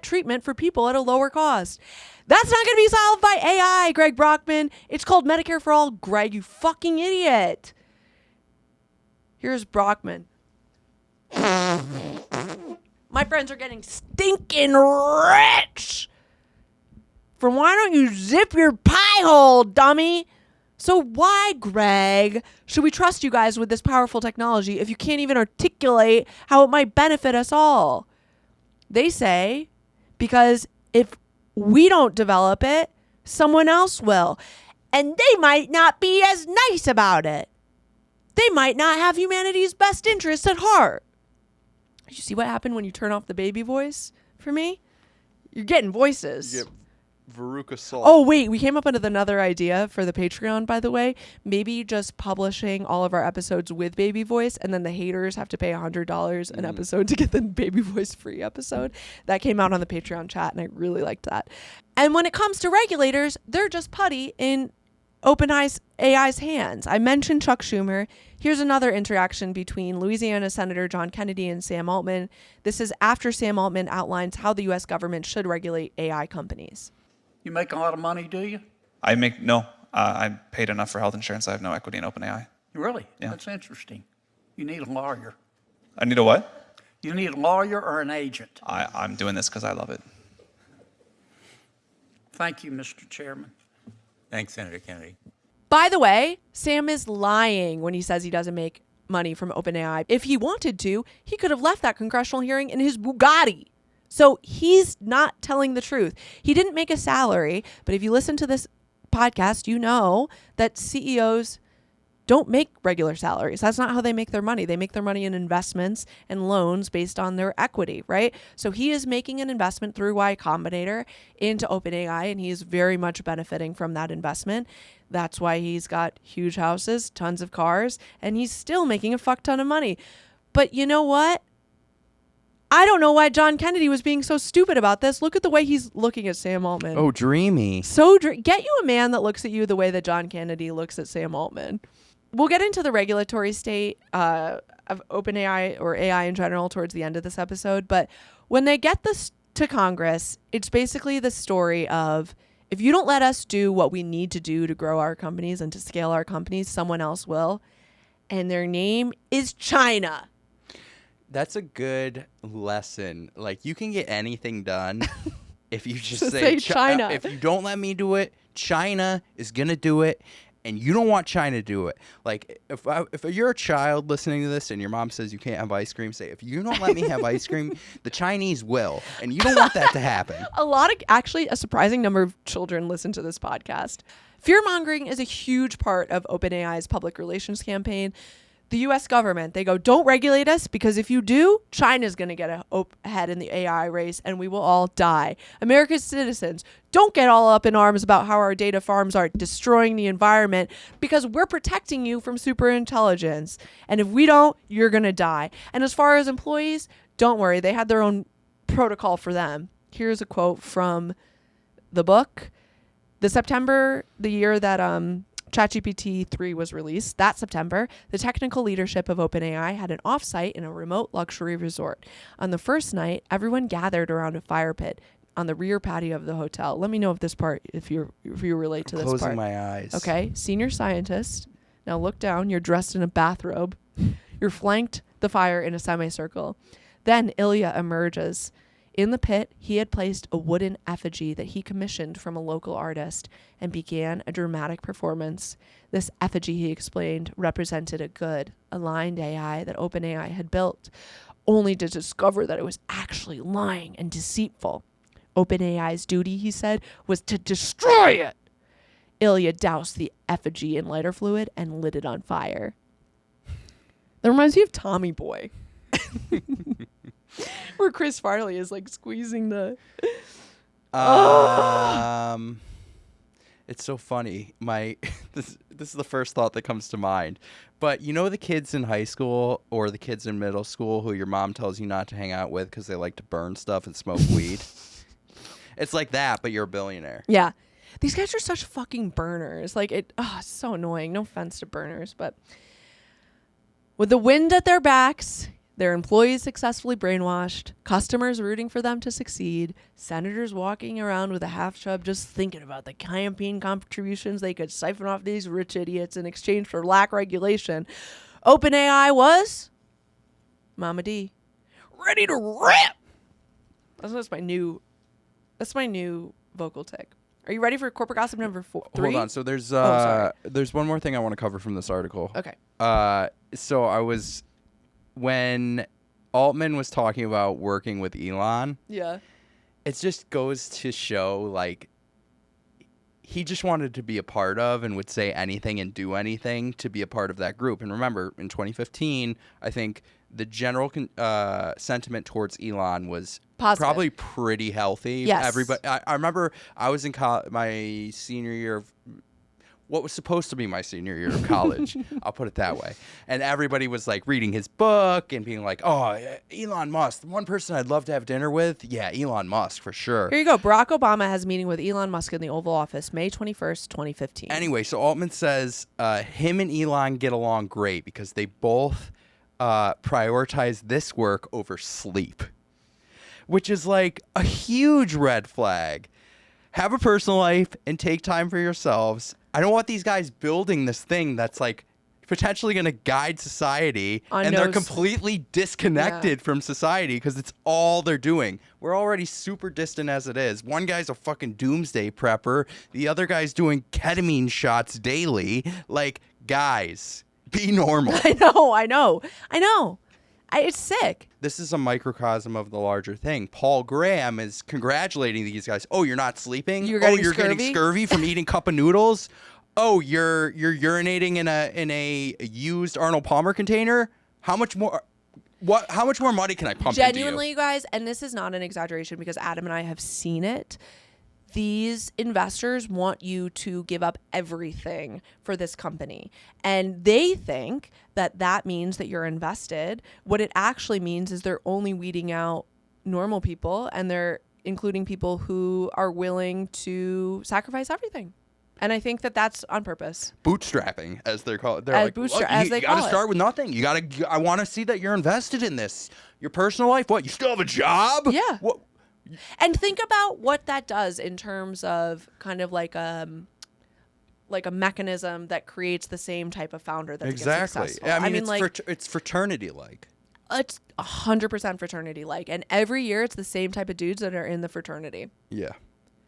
treatment for people at a lower cost? That's not going to be solved by AI, Greg Brockman. It's called Medicare for All, Greg, you fucking idiot. Here's Brockman. My friends are getting stinking rich. From why don't you zip your pie hole, dummy? So why, Greg, should we trust you guys with this powerful technology if you can't even articulate how it might benefit us all? They say because if we don't develop it, someone else will. And they might not be as nice about it. They might not have humanity's best interests at heart. You see what happened when you turn off the baby voice for me? You're getting voices. Yep. Veruca Salt. Oh, wait. We came up with another idea for the Patreon, by the way. Maybe just publishing all of our episodes with baby voice, and then the haters have to pay $100 an episode to get the baby voice free episode. That came out on the Patreon chat, and I really liked that. And when it comes to regulators, they're just putty in OpenAI's hands. I mentioned Chuck Schumer. Here's another interaction between Louisiana Senator John Kennedy and Sam Altman. This is after Sam Altman outlines how the U.S. government should regulate AI companies. You make a lot of money, do you? No. I paid enough for health insurance. I have no equity in OpenAI. Really? Yeah. That's interesting. You need a lawyer. I need a what? You need a lawyer or an agent. I'm doing this because I love it. Thank you, Mr. Chairman. Thanks, Senator Kennedy. By the way, Sam is lying when he says he doesn't make money from OpenAI. If he wanted to, he could have left that congressional hearing in his Bugatti. So he's not telling the truth. He didn't make a salary, but if you listen to this podcast, you know that CEOs don't make regular salaries. That's not how they make their money. They make their money in investments and loans based on their equity, right? So he is making an investment through Y Combinator into OpenAI, and he is very much benefiting from that investment. That's why he's got huge houses, tons of cars, and he's still making a fuck ton of money. But you know what? I don't know why John Kennedy was being so stupid about this. Look at the way he's looking at Sam Altman. Oh, dreamy. Get you a man that looks at you the way that John Kennedy looks at Sam Altman. We'll get into the regulatory state of OpenAI or AI in general towards the end of this episode. But when they get this to Congress, it's basically the story of, if you don't let us do what we need to do to grow our companies and to scale our companies, someone else will. And their name is China. That's a good lesson. Like, you can get anything done if you just say China. If you don't let me do it, China is going to do it. And you don't want China to do it. Like, if you're a child listening to this and your mom says you can't have ice cream, say, if you don't let me have ice cream, the Chinese will. And you don't want that to happen. Actually, a surprising number of children listen to this podcast. Fear-mongering is a huge part of OpenAI's public relations campaign. The U.S. government, they go, don't regulate us, because if you do, China's going to get ahead in the AI race and we will all die. America's citizens, don't get all up in arms about how our data farms are destroying the environment, because we're protecting you from superintelligence. And if we don't, you're going to die. And as far as employees, don't worry. They had their own protocol for them. Here's a quote from the book. The year that ChatGPT 3 was released, that September, the technical leadership of OpenAI had an offsite in a remote luxury resort. On the first night, everyone gathered around a fire pit on the rear patio of the hotel. Let me know if you relate to this part. Closing my eyes. Okay, senior scientist. Now look down. You're dressed in a bathrobe. You're flanked the fire in a semicircle. Then Ilya emerges. In the pit, he had placed a wooden effigy that he commissioned from a local artist and began a dramatic performance. This effigy, he explained, represented a good, aligned AI that OpenAI had built, only to discover that it was actually lying and deceitful. OpenAI's duty, he said, was to destroy it. Ilya doused the effigy in lighter fluid and lit it on fire. That reminds me of Tommy Boy. Where Chris Farley is like squeezing the... It's so funny. This is the first thought that comes to mind. But you know the kids in high school or the kids in middle school who your mom tells you not to hang out with because they like to burn stuff and smoke weed? It's like that, but you're a billionaire. Yeah. These guys are such fucking burners. Like, it's so annoying. No offense to burners, but with the wind at their backs, their employees successfully brainwashed, customers rooting for them to succeed, senators walking around with a half chub just thinking about the campaign contributions they could siphon off these rich idiots in exchange for lack regulation, OpenAI was Mama D, ready to rip. That's my new vocal tick. Are you ready for corporate gossip number 3? Hold on. So there's one more thing I want to cover from this article. Okay. When Altman was talking about working with Elon, Yeah. it just goes to show, like, he just wanted to be a part of and would say anything and do anything to be a part of that group. And remember, in 2015, I think the general sentiment towards Elon was Positive. probably pretty healthy. Yes. Everybody, I remember I was in my senior year of what was supposed to be my senior year of college. I'll put it that way. And everybody was like reading his book and being like, oh, Elon Musk, the one person I'd love to have dinner with. Yeah, Elon Musk for sure. Here you go. Barack Obama has a meeting with Elon Musk in the Oval Office, May 21st, 2015. Anyway, so Altman says him and Elon get along great because they both prioritize this work over sleep, which is like a huge red flag. Have a personal life and take time for yourselves. I don't want these guys building this thing that's like potentially going to guide society and they're completely disconnected from society because it's all they're doing. We're already super distant as it is. One guy's a fucking doomsday prepper. The other guy's doing ketamine shots daily. Like, guys, be normal. I know. It's sick. This is a microcosm of the larger thing. Paul Graham is congratulating these guys. Oh, you're not sleeping? You're getting scurvy from eating cup of noodles? Oh, you're urinating in a used Arnold Palmer container? How much more money can I pump into you? Genuinely, you guys, and this is not an exaggeration because Adam and I have seen it. These investors want you to give up everything for this company. And they think that that means that you're invested. What it actually means is they're only weeding out normal people and they're including people who are willing to sacrifice everything. And I think that that's on purpose. Bootstrapping, as they're called. They're as like, they you got to start with nothing. I want to see that you're invested in this. Your personal life, what? You still have a job? Yeah. What? And think about what that does in terms of kind of like a mechanism that creates the same type of founder that's successful. I mean it's fraternity-like. It's 100% fraternity-like. And every year it's the same type of dudes that are in the fraternity. Yeah.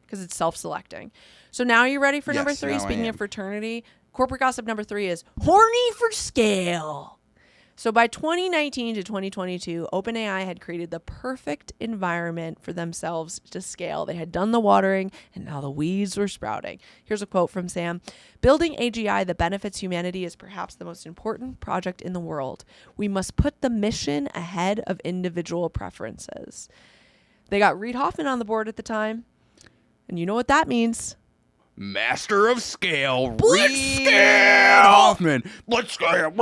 Because it's self-selecting. So now you ready for number 3? Now Speaking of fraternity, corporate gossip number 3 is horny for scale. So by 2019 to 2022, OpenAI had created the perfect environment for themselves to scale. They had done the watering, and now the weeds were sprouting. Here's a quote from Sam. Building AGI that benefits humanity is perhaps the most important project in the world. We must put the mission ahead of individual preferences. They got Reid Hoffman on the board at the time, and you know what that means. Master of scale, Blitzscale! Reid Hoffman. Blitzscale.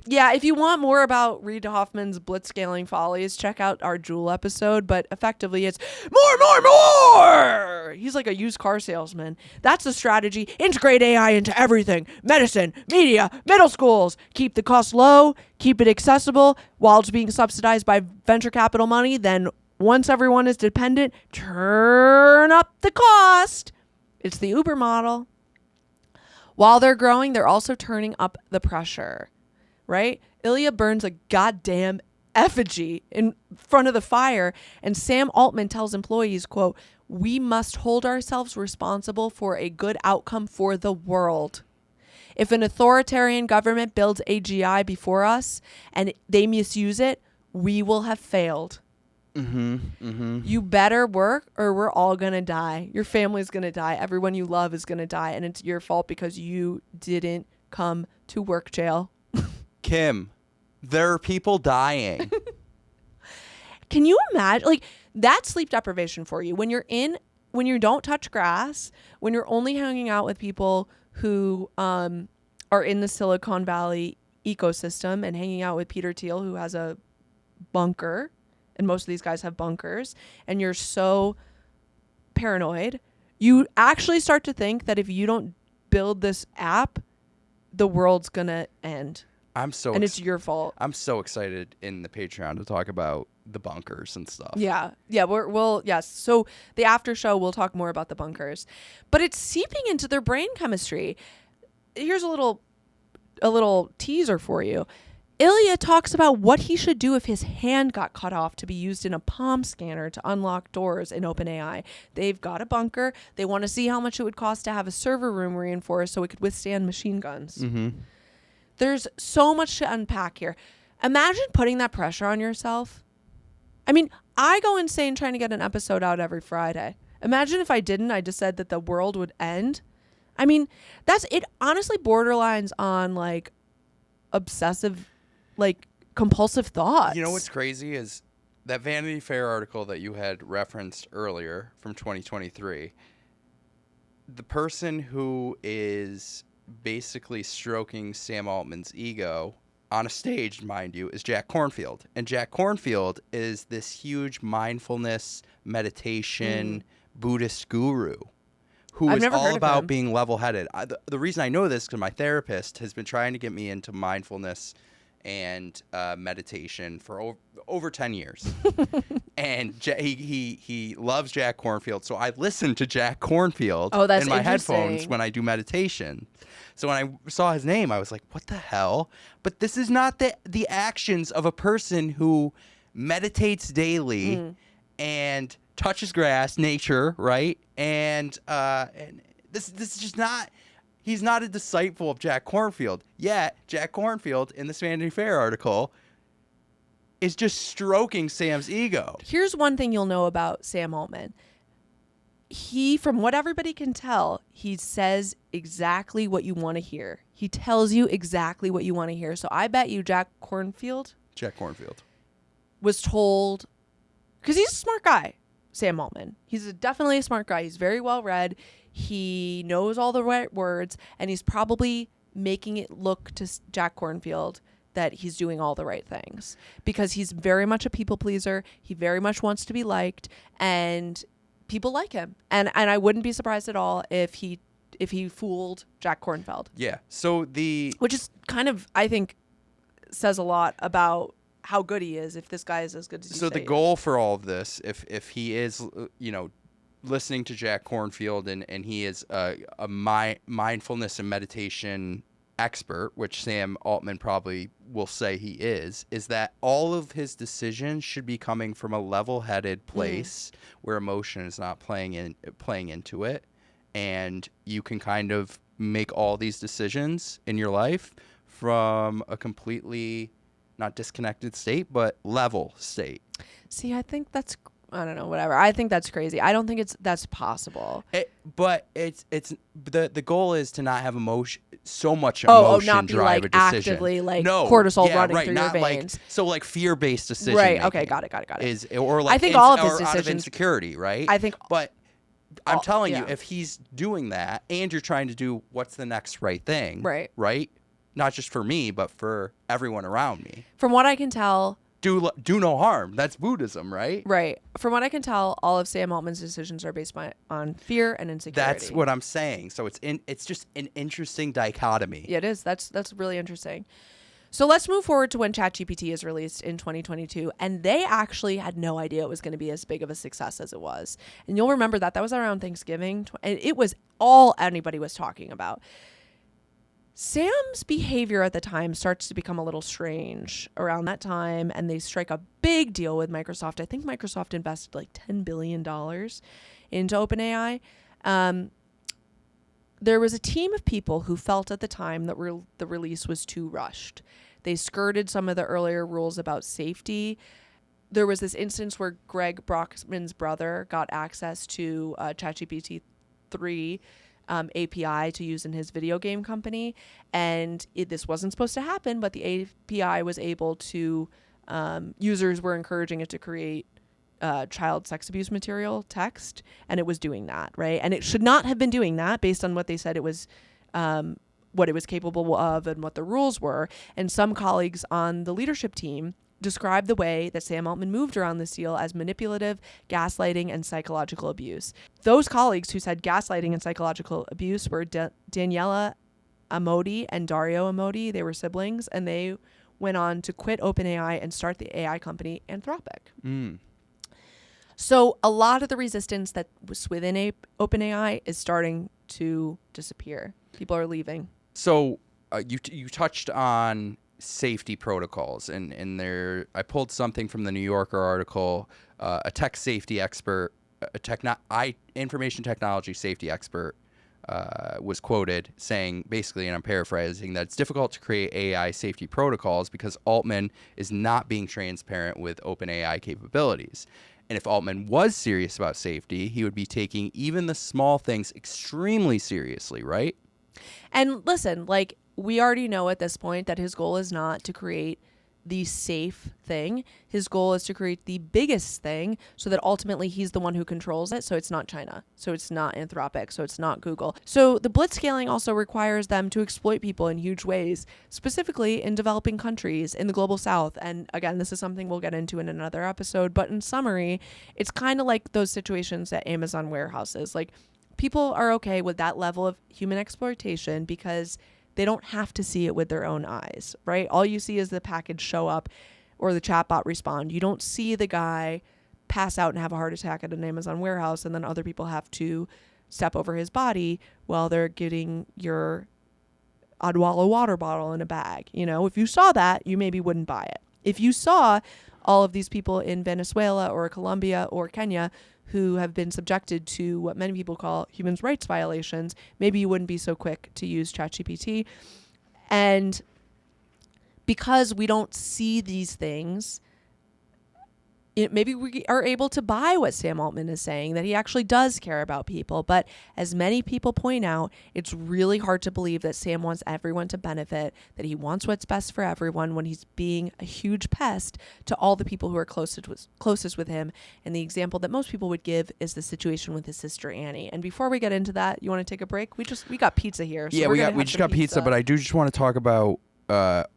Yeah, if you want more about Reid Hoffman's blitzscaling follies, check out our Jewel episode, but effectively it's more! He's like a used car salesman. That's the strategy. Integrate AI into everything. Medicine, media, middle schools. Keep the cost low, keep it accessible while it's being subsidized by venture capital money. Then once everyone is dependent, turn up the cost. It's the Uber model. While they're growing, they're also turning up the pressure. Right? Ilya burns a goddamn effigy in front of the fire, and Sam Altman tells employees, quote, "We must hold ourselves responsible for a good outcome for the world. If an authoritarian government builds AGI before us and they misuse it, we will have failed." You better work or we're all going to die. Your family's going to die. Everyone you love is going to die. And it's your fault because you didn't come to work jail. Kim, there are people dying. Can you imagine? Like, that's sleep deprivation for you. When you don't touch grass, when you're only hanging out with people who are in the Silicon Valley ecosystem and hanging out with Peter Thiel, who has a bunker, and most of these guys have bunkers, and you're so paranoid, you actually start to think that if you don't build this app, the world's gonna end. And it's your fault. I'm so excited in the Patreon to talk about the bunkers and stuff. Yeah. Yes. So the after show, we'll talk more about the bunkers, but it's seeping into their brain chemistry. Here's a little teaser for you. Ilya talks about what he should do if his hand got cut off to be used in a palm scanner to unlock doors in OpenAI. They've got a bunker. They want to see how much it would cost to have a server room reinforced so it could withstand machine guns. Mm-hmm. There's so much to unpack here. Imagine putting that pressure on yourself. I mean, I go insane trying to get an episode out every Friday. Imagine if I didn't, I just said that the world would end. I mean, that's it. Honestly, borderlines on like obsessive, like compulsive thoughts. You know what's crazy is that Vanity Fair article that you had referenced earlier from 2023. The person who is basically stroking Sam Altman's ego on a stage, mind you, is Jack Kornfield. And Jack Kornfield is this huge mindfulness, meditation, Buddhist guru who I've is never heard all of about him. being level-headed. The reason I know this is because my therapist has been trying to get me into mindfulness and meditation for over 10 years. And he loves Jack Kornfield. So I listen to Jack Kornfield in my headphones when I do meditation. So when I saw his name, I was like, what the hell? But this is not the actions of a person who meditates daily and touches grass, nature, right? And this is just not... He's not a disciple of Jack Kornfield. Yet, Jack Kornfield, in this Vanity Fair article, is just stroking Sam's ego. Here's one thing you'll know about Sam Altman. He, from what everybody can tell, he says exactly what you want to hear. He tells you exactly what you want to hear. So I bet you Jack Kornfield was told, because he's a smart guy, Sam Altman. He's definitely a smart guy. He's very well read. He knows all the right words, and he's probably making it look to Jack Kornfield that he's doing all the right things because he's very much a people pleaser. He very much wants to be liked, and people like him. And I wouldn't be surprised at all if he fooled Jack Kornfield. Yeah. So which is kind of, I think, says a lot about how good he is if this guy is as good as you say. So the goal for all of this, if he is, listening to Jack Kornfield and he is a mindfulness and meditation expert, which Sam Altman probably will say he is that all of his decisions should be coming from a level-headed place where emotion is not playing into it, and you can kind of make all these decisions in your life from a completely not disconnected state, but level state. See, I think that's, I don't know, whatever. I think that's crazy. I don't think that's possible. But it's the goal is to not have so much emotion not be drive like a decision. actively cortisol running through your veins. So fear-based decision. Right. Okay. Got it. Is or I think all of his out of decisions, insecurity, right? I think. But I'm telling you, if he's doing that and you're trying to do what's the next right thing, right? Not just for me, but for everyone around me. From what I can tell. Do no harm. That's Buddhism, right? Right. From what I can tell, all of Sam Altman's decisions are based on fear and insecurity. That's what I'm saying. So it's just an interesting dichotomy. Yeah, it is. That's really interesting. So let's move forward to when ChatGPT is released in 2022, and they actually had no idea it was going to be as big of a success as it was. And you'll remember that was around Thanksgiving, and it was all anybody was talking about. Sam's behavior at the time starts to become a little strange around that time, and they strike a big deal with Microsoft. I think Microsoft invested like $10 billion into OpenAI. There was a team of people who felt at the time that the release was too rushed. They skirted some of the earlier rules about safety. there was this instance where Greg Brockman's brother got access to ChatGPT 3 API to use in his video game company. And this wasn't supposed to happen, but the API was able to, users were encouraging it to create child sex abuse material text, and it was doing that, right? And it should not have been doing that based on what they said it was, what it was capable of and what the rules were. And some colleagues on the leadership team described the way that Sam Altman moved around this deal as manipulative, gaslighting, and psychological abuse. Those colleagues who said gaslighting and psychological abuse were Daniela Amodi and Dario Amodi. They were siblings, and they went on to quit OpenAI and start the AI company Anthropic. So a lot of the resistance that was within OpenAI is starting to disappear. People are leaving. So you touched on safety protocols, and there I pulled something from the New Yorker article. A tech safety expert, information technology safety expert, was quoted saying, basically, and I'm paraphrasing, that it's difficult to create AI safety protocols because Altman is not being transparent with OpenAI capabilities. And if Altman was serious about safety, he would be taking even the small things extremely seriously, right? And listen, like, we already know at this point that his goal is not to create the safe thing. His goal is to create the biggest thing so that ultimately he's the one who controls it. So it's not China. So it's not Anthropic. So it's not Google. So the blitzscaling also requires them to exploit people in huge ways, specifically in developing countries in the global south. And again, this is something we'll get into in another episode. But in summary, it's kind of like those situations at Amazon warehouses. Like, people are okay with that level of human exploitation because they don't have to see it with their own eyes, right? All you see is the package show up or the chatbot respond. You don't see the guy pass out and have a heart attack at an Amazon warehouse, and then other people have to step over his body while they're getting your Odwalla water bottle in a bag. You know, if you saw that, you maybe wouldn't buy it. If you saw all of these people in Venezuela or Colombia or Kenya who have been subjected to what many people call human rights violations, maybe you wouldn't be so quick to use ChatGPT. And because we don't see these things, maybe we are able to buy what Sam Altman is saying, that he actually does care about people. But as many people point out, it's really hard to believe that Sam wants everyone to benefit, that he wants what's best for everyone when he's being a huge pest to all the people who are closest with him. And the example that most people would give is the situation with his sister Annie. And before we get into that, you want to take a break? We got pizza here. So yeah, we just got pizza, but I do just want to talk about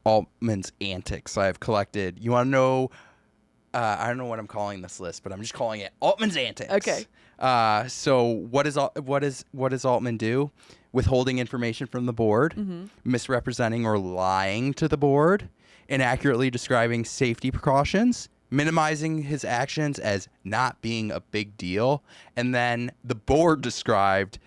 Altman's antics. I've collected. You want to know? I don't know what I'm calling this list, but I'm just calling it Altman's antics. Okay. So what does Altman do? Withholding information from the board, misrepresenting or lying to the board, inaccurately describing safety precautions, minimizing his actions as not being a big deal, and then the board described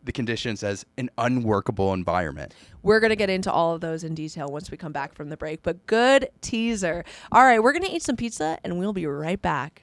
the conditions as an unworkable environment. We're going to get into all of those in detail once we come back from the break, but good teaser. All right, we're going to eat some pizza and we'll be right back.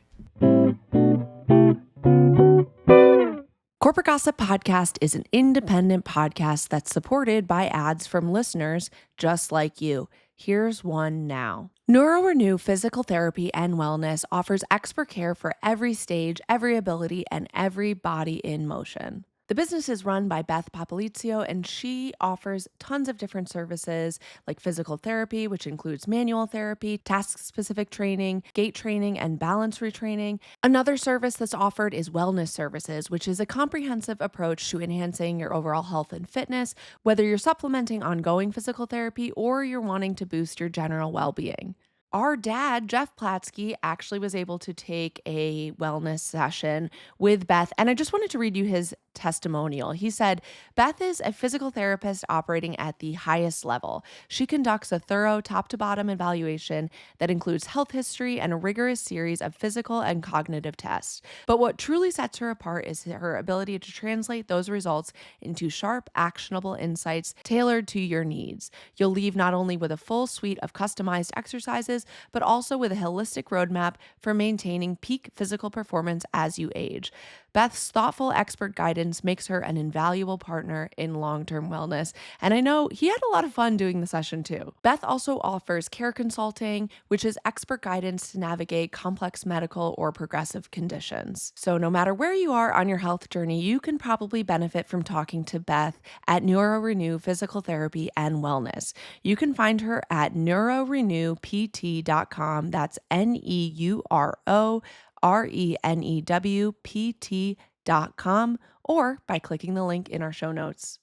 Corporate Gossip Podcast is an independent podcast that's supported by ads from listeners just like you. Here's one now. NeuroRenew Physical Therapy and Wellness offers expert care for every stage, every ability, and every body in motion. The business is run by Beth Popolizio, and she offers tons of different services like physical therapy, which includes manual therapy, task-specific training, gait training, and balance retraining. Another service that's offered is wellness services, which is a comprehensive approach to enhancing your overall health and fitness, whether you're supplementing ongoing physical therapy or you're wanting to boost your general well-being. Our dad, Jeff Platsky, actually was able to take a wellness session with Beth, and I just wanted to read you his testimonial. He said, Beth is a physical therapist operating at the highest level. She conducts a thorough top-to-bottom evaluation that includes health history and a rigorous series of physical and cognitive tests. But what truly sets her apart is her ability to translate those results into sharp, actionable insights tailored to your needs. You'll leave not only with a full suite of customized exercises, but also with a holistic roadmap for maintaining peak physical performance as you age. Beth's thoughtful expert guidance makes her an invaluable partner in long-term wellness, and I know he had a lot of fun doing the session too. Beth also offers care consulting, which is expert guidance to navigate complex medical or progressive conditions. So no matter where you are on your health journey, you can probably benefit from talking to Beth at NeuroRenew Physical Therapy and Wellness. You can find her at neurorenewpt.com. That's NeuroRenewpt.com, or by clicking the link in our show notes.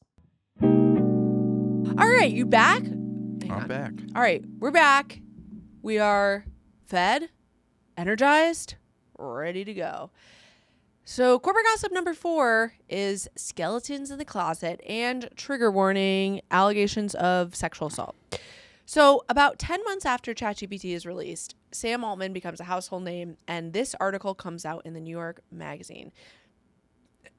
All right, you back? Hang I'm on. back. All right, we're back. We are fed, energized, ready to go. So corporate gossip number 4 is skeletons in the closet and trigger warning, allegations of sexual assault. So about 10 months after ChatGPT is released, Sam Altman becomes a household name, and this article comes out in the New York Magazine.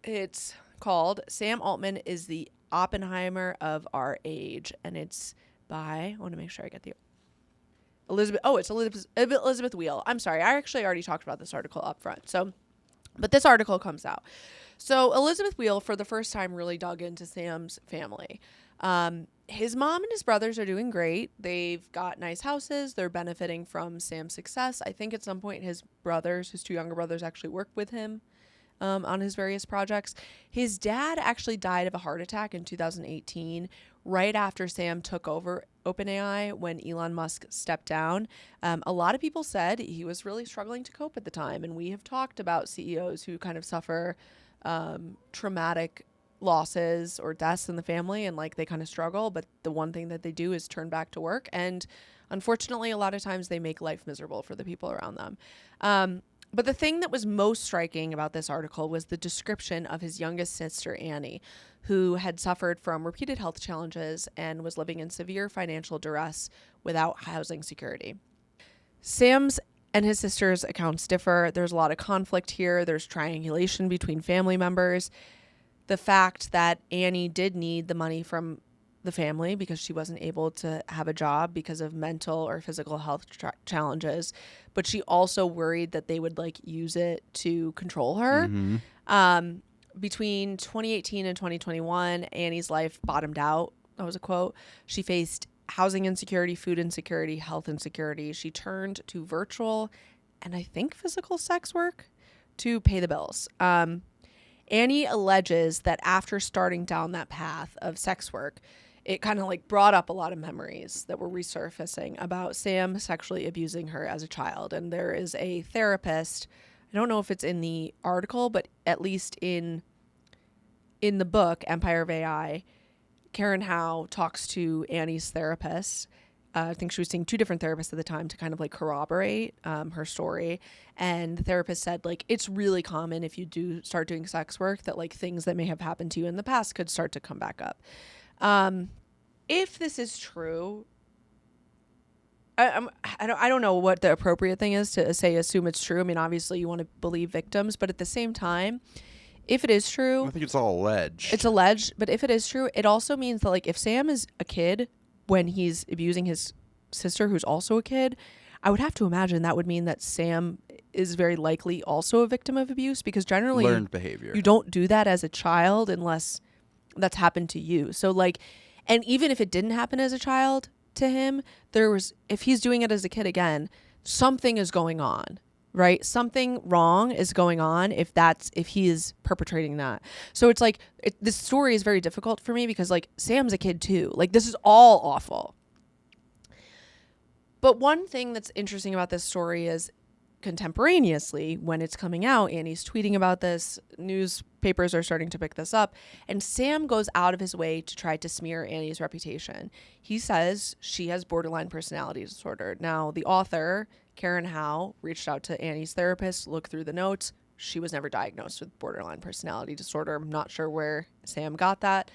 It's called Sam Altman is the Oppenheimer of Our Age, and it's by, I want to make sure I get the Elizabeth Wheel. I'm sorry, I actually already talked about this article up front. But this article comes out. So Elizabeth Wheel, for the first time, really dug into Sam's family. His mom and his brothers are doing great. They've got nice houses. They're benefiting from Sam's success. I think at some point his 2 younger brothers actually worked with him on his various projects. His dad actually died of a heart attack in 2018, right after Sam took over OpenAI when Elon Musk stepped down. A lot of people said he was really struggling to cope at the time, and we have talked about CEOs who kind of suffer traumatic losses or deaths in the family, and like they kind of struggle, but the one thing that they do is turn back to work, and unfortunately a lot of times they make life miserable for the people around them. But the thing that was most striking about this article was the description of his youngest sister, Annie, who had suffered from repeated health challenges and was living in severe financial duress without housing security. Sam's and his sister's accounts differ. There's a lot of conflict here. There's triangulation between family members. The fact that Annie did need the money from the family because she wasn't able to have a job because of mental or physical health challenges, but she also worried that they would like use it to control her. Between 2018 and 2021, Annie's life bottomed out. That was a quote. She faced housing insecurity, food insecurity, health insecurity. She turned to virtual and I think physical sex work to pay the bills. Annie alleges that after starting down that path of sex work, it kind of like brought up a lot of memories that were resurfacing about Sam sexually abusing her as a child. And there is a therapist, I don't know if it's in the article, but at least in the book, Empire of AI, Karen Howe talks to Annie's therapist. I think she was seeing 2 different therapists at the time to kind of like corroborate her story. And the therapist said, like, it's really common if you do start doing sex work that like things that may have happened to you in the past could start to come back up. If this is true, I don't know what the appropriate thing is to say, assume it's true. I mean, obviously you want to believe victims, but at the same time, if it is true, I think it's all alleged. It's alleged, but if it is true, it also means that like if Sam is a kid when he's abusing his sister, who's also a kid, I would have to imagine that would mean that Sam is very likely also a victim of abuse, because generally learned behavior. You don't do that as a child unless that's happened to you. So like, and even if it didn't happen as a child to him, if he's doing it as a kid again, something is going on, right? Something wrong is going on if he is perpetrating that. So it's like, this story is very difficult for me because like Sam's a kid too. Like this is all awful. But one thing that's interesting about this story is contemporaneously, when it's coming out, Annie's tweeting about this, newspapers are starting to pick this up, and Sam goes out of his way to try to smear Annie's reputation. He says she has borderline personality disorder. Now, the author, Karen Howe, reached out to Annie's therapist, looked through the notes. She was never diagnosed with borderline personality disorder. I'm not sure where Sam got that.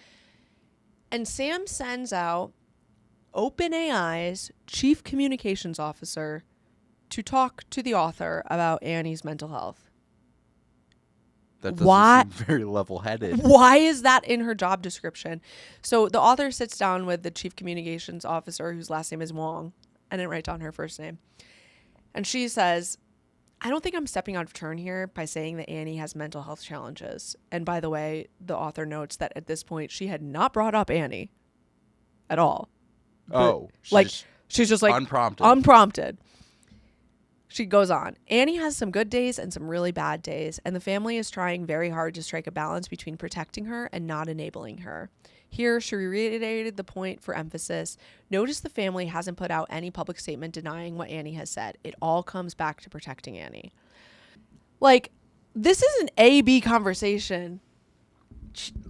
And Sam sends out OpenAI's chief communications officer to talk to the author about Annie's mental health. That doesn't seem very level-headed. Why is that in her job description? So the author sits down with the chief communications officer, whose last name is Wong. I didn't write down her first name. And she says, I don't think I'm stepping out of turn here by saying that Annie has mental health challenges. And by the way, the author notes that at this point she had not brought up Annie at all. She's just like unprompted. She goes on. Annie has some good days and some really bad days, and the family is trying very hard to strike a balance between protecting her and not enabling her. Here, she reiterated the point for emphasis. Notice the family hasn't put out any public statement denying what Annie has said. It all comes back to protecting Annie. Like, this is an A-B conversation,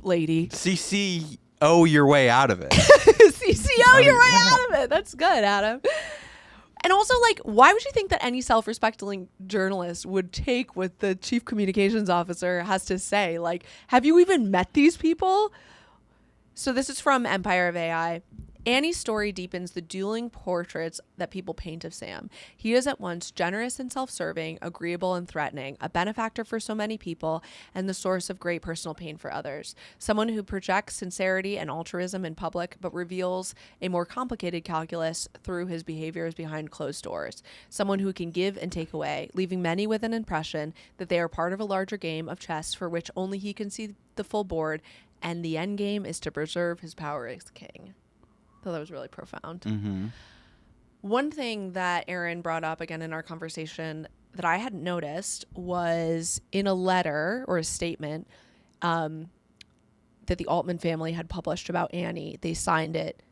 lady. CCO your way out of it. CCO your way out of it. That's good, Adam. And also, like, why would you think that any self-respecting journalist would take what the chief communications officer has to say? Like, have you even met these people? So this is from Empire of AI. Annie's story deepens the dueling portraits that people paint of Sam. He is at once generous and self-serving, agreeable and threatening, a benefactor for so many people, and the source of great personal pain for others. Someone who projects sincerity and altruism in public, but reveals a more complicated calculus through his behaviors behind closed doors. Someone who can give and take away, leaving many with an impression that they are part of a larger game of chess for which only he can see the full board, and the end game is to preserve his power as king. Thought that was really profound. Mm-hmm. One thing that Aaron brought up again in our conversation that I hadn't noticed was in a letter or a statement that the Altman family had published about Annie. They signed it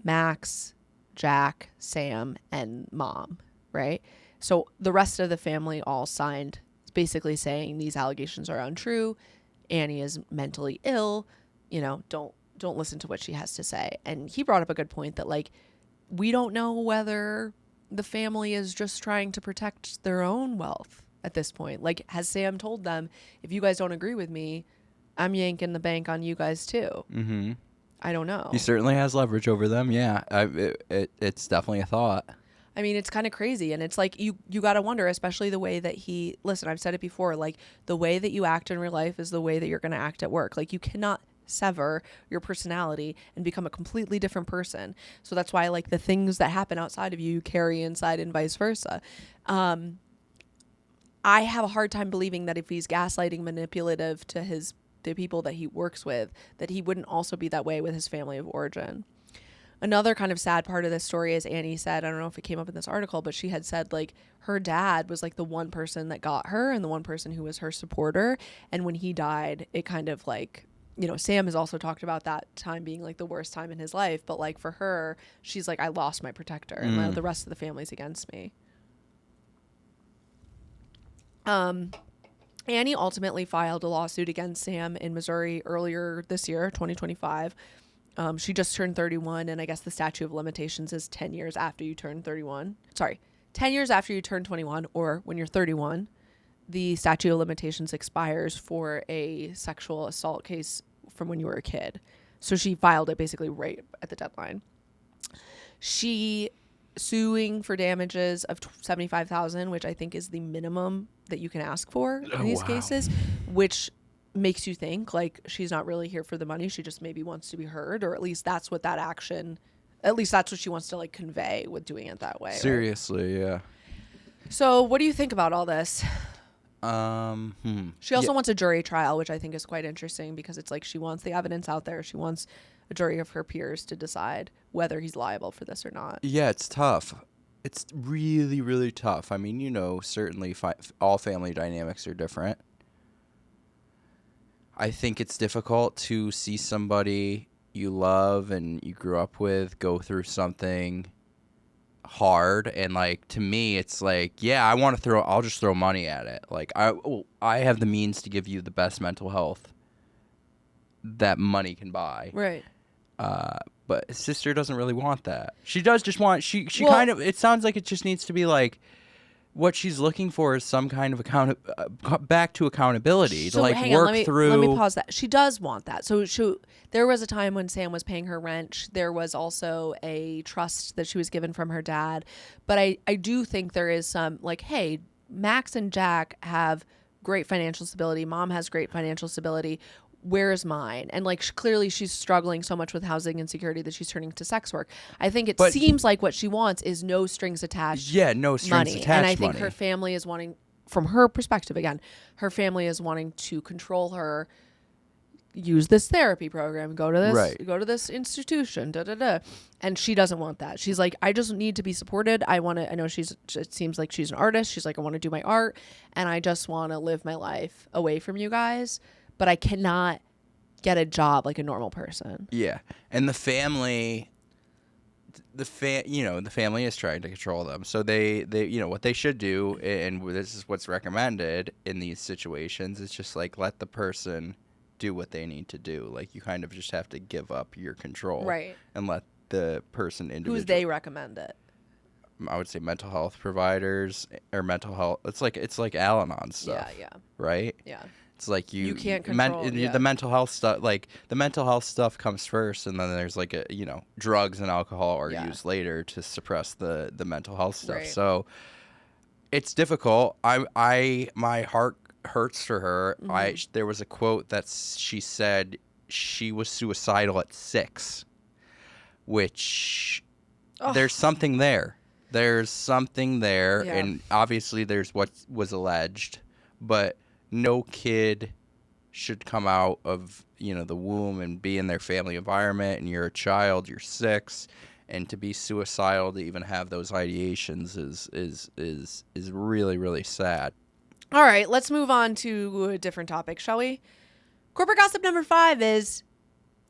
Max, Jack, Sam, and Mom, right? So the rest of the family all signed basically saying these allegations are untrue. Annie is mentally ill. You know, don't listen to what she has to say. And he brought up a good point that, like, we don't know whether the family is just trying to protect their own wealth at this point. Like, has Sam told them, if you guys don't agree with me, I'm yanking the bank on you guys too? Mm-hmm. I don't know. He certainly has leverage over them. Yeah, it's definitely a thought. I mean, it's kind of crazy. And it's like, you got to wonder, especially the way that listen, I've said it before, like, the way that you act in real life is the way that you're going to act at work. Like, you cannot sever your personality and become a completely different person. So that's why, like, the things that happen outside of you carry inside and vice versa. I have a hard time believing that if he's gaslighting, manipulative to the people that he works with, that he wouldn't also be that way with his family of origin. Another kind of sad part of this story is Annie said, I don't know if it came up in this article, but she had said, like, her dad was like the one person that got her and the one person who was her supporter. And when he died, it kind of, like, you know, Sam has also talked about that time being like the worst time in his life. But, like, for her, she's like, I lost my protector and the rest of the family's against me. Annie ultimately filed a lawsuit against Sam in Missouri earlier this year, 2025. She just turned 31, and I guess the statute of limitations is 10 years after you turn 31. Sorry, 10 years after you turn 21, or when you're 31, the statute of limitations expires for a sexual assault case from when you were a kid. So she filed it basically right at the deadline. She suing for damages of $75,000, which I think is the minimum that you can ask for in these cases, which makes you think, like, she's not really here for the money. She just maybe wants to be heard, or at least that's what she wants to, like, convey with doing it that way. Seriously, right? Yeah. So what do you think about all this? She also wants a jury trial, which I think is quite interesting because it's like she wants the evidence out there. She wants a jury of her peers to decide whether he's liable for this or not. Yeah, it's tough. It's really, really tough. I mean, you know, certainly all family dynamics are different. I think it's difficult to see somebody you love and you grew up with go through something hard, and, like, to me it's like, yeah, I'll just throw money at it. Like, I have the means to give you the best mental health that money can buy. Right. But his sister doesn't really want that. She does just want kind of, it sounds like it just needs to be like, what she's looking for is some kind of back to accountability, to, like, work through. Let me pause that. She does want that. So there was a time when Sam was paying her rent. There was also a trust that she was given from her dad. But I do think there is some, like, hey, Max and Jack have great financial stability. Mom has great financial stability. Where is mine? And, like, clearly she's struggling so much with housing insecurity that she's turning to sex work. I think it seems like what she wants is no strings attached. Yeah, no strings attached. And I think her family is wanting from her perspective, again, her family is wanting to control her, use this therapy program, go to this institution, and she doesn't want that. She's like, I just need to be supported. I know it seems like she's an artist. She's like, I want to do my art, and I just want to live my life away from you guys, but I cannot get a job like a normal person. Yeah. And the family the family is trying to control them. So they what they should do, and this is what's recommended in these situations, is just like let the person do what they need to do. Like you kind of just have to give up your control, right, and let the person individually. Who's they recommend it? I would say mental health providers or mental health. It's like Al-Anon stuff. Yeah. Right. Yeah. It's like you can't control the mental health stuff. Like the mental health stuff comes first, and then there's like drugs and alcohol are used later to suppress the mental health stuff. Right. So it's difficult. My heart hurts for her. Mm-hmm. There was a quote that she said she was suicidal at 6, which there's something there. There's something there, and obviously there's what was alleged, but no kid should come out of the womb and be in their family environment, and you're a child, you're 6, and to be suicidal, to even have those ideations is really, really sad. All right, let's move on to a different topic, shall we? Corporate gossip number 5 is,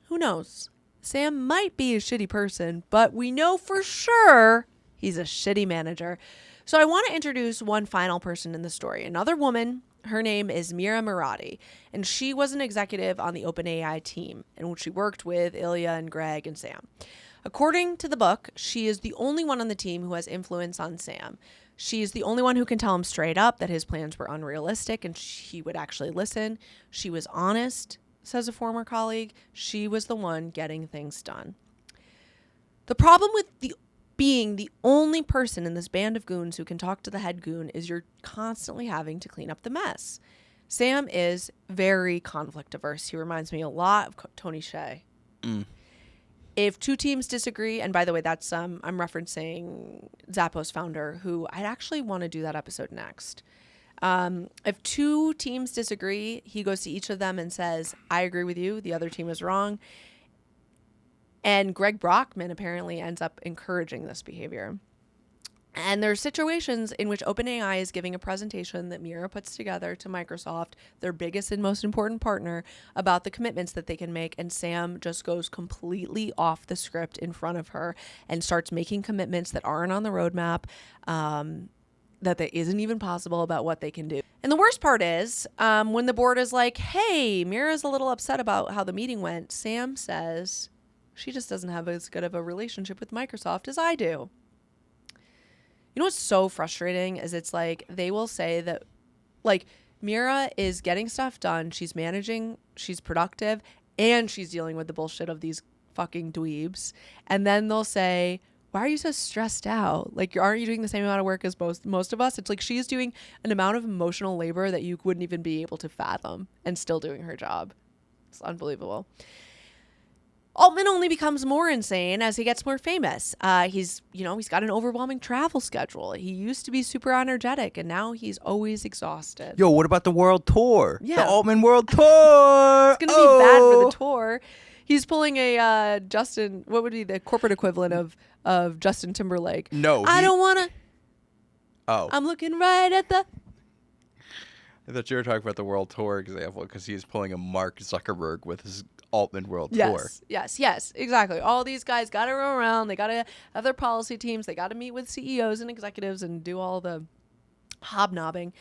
who knows? Sam might be a shitty person, but we know for sure he's a shitty manager. So I want to introduce one final person in the story, another woman. Her name is Mira Murati, and she was an executive on the OpenAI team, in which she worked with Ilya and Greg and Sam. According to the book, she is the only one on the team who has influence on Sam. She is the only one who can tell him straight up that his plans were unrealistic, and he would actually listen. She was honest, says a former colleague. She was the one getting things done. The problem with being the only person in this band of goons who can talk to the head goon is you're constantly having to clean up the mess. Sam is very conflict averse. He reminds me a lot of Tony Hsieh. If two teams disagree, and by the way, that's I'm referencing Zappos founder, who I'd actually want to do that episode next. If two teams disagree, he goes to each of them and says, I agree with you, the other team is wrong. And Greg Brockman apparently ends up encouraging this behavior. And there are situations in which OpenAI is giving a presentation that Mira puts together to Microsoft, their biggest and most important partner, about the commitments that they can make. And Sam just goes completely off the script in front of her and starts making commitments that aren't on the roadmap, that isn't even possible about what they can do. And the worst part is when the board is like, hey, Mira's a little upset about how the meeting went, Sam says she just doesn't have as good of a relationship with Microsoft as I do. You know what's so frustrating is it's like they will say that like Mira is getting stuff done, she's managing, she's productive, and she's dealing with the bullshit of these fucking dweebs. And then they'll say, why are you so stressed out? Like, aren't you doing the same amount of work as most of us? It's like she's doing an amount of emotional labor that you wouldn't even be able to fathom and still doing her job. It's unbelievable. Altman only becomes more insane as he gets more famous. He's got an overwhelming travel schedule. He used to be super energetic, and now he's always exhausted. Yo, what about the world tour? Yeah. The Altman world tour. It's going to be bad for the tour. He's pulling a Justin, what would be the corporate equivalent of Justin Timberlake? No. I don't want to. Oh. I'm looking right at the. I thought you were talking about the world tour example because he's pulling a Mark Zuckerberg with his Altman world tour. Yes, exactly. All these guys got to run around. They got to have their policy teams. They got to meet with CEOs and executives and do all the hobnobbing.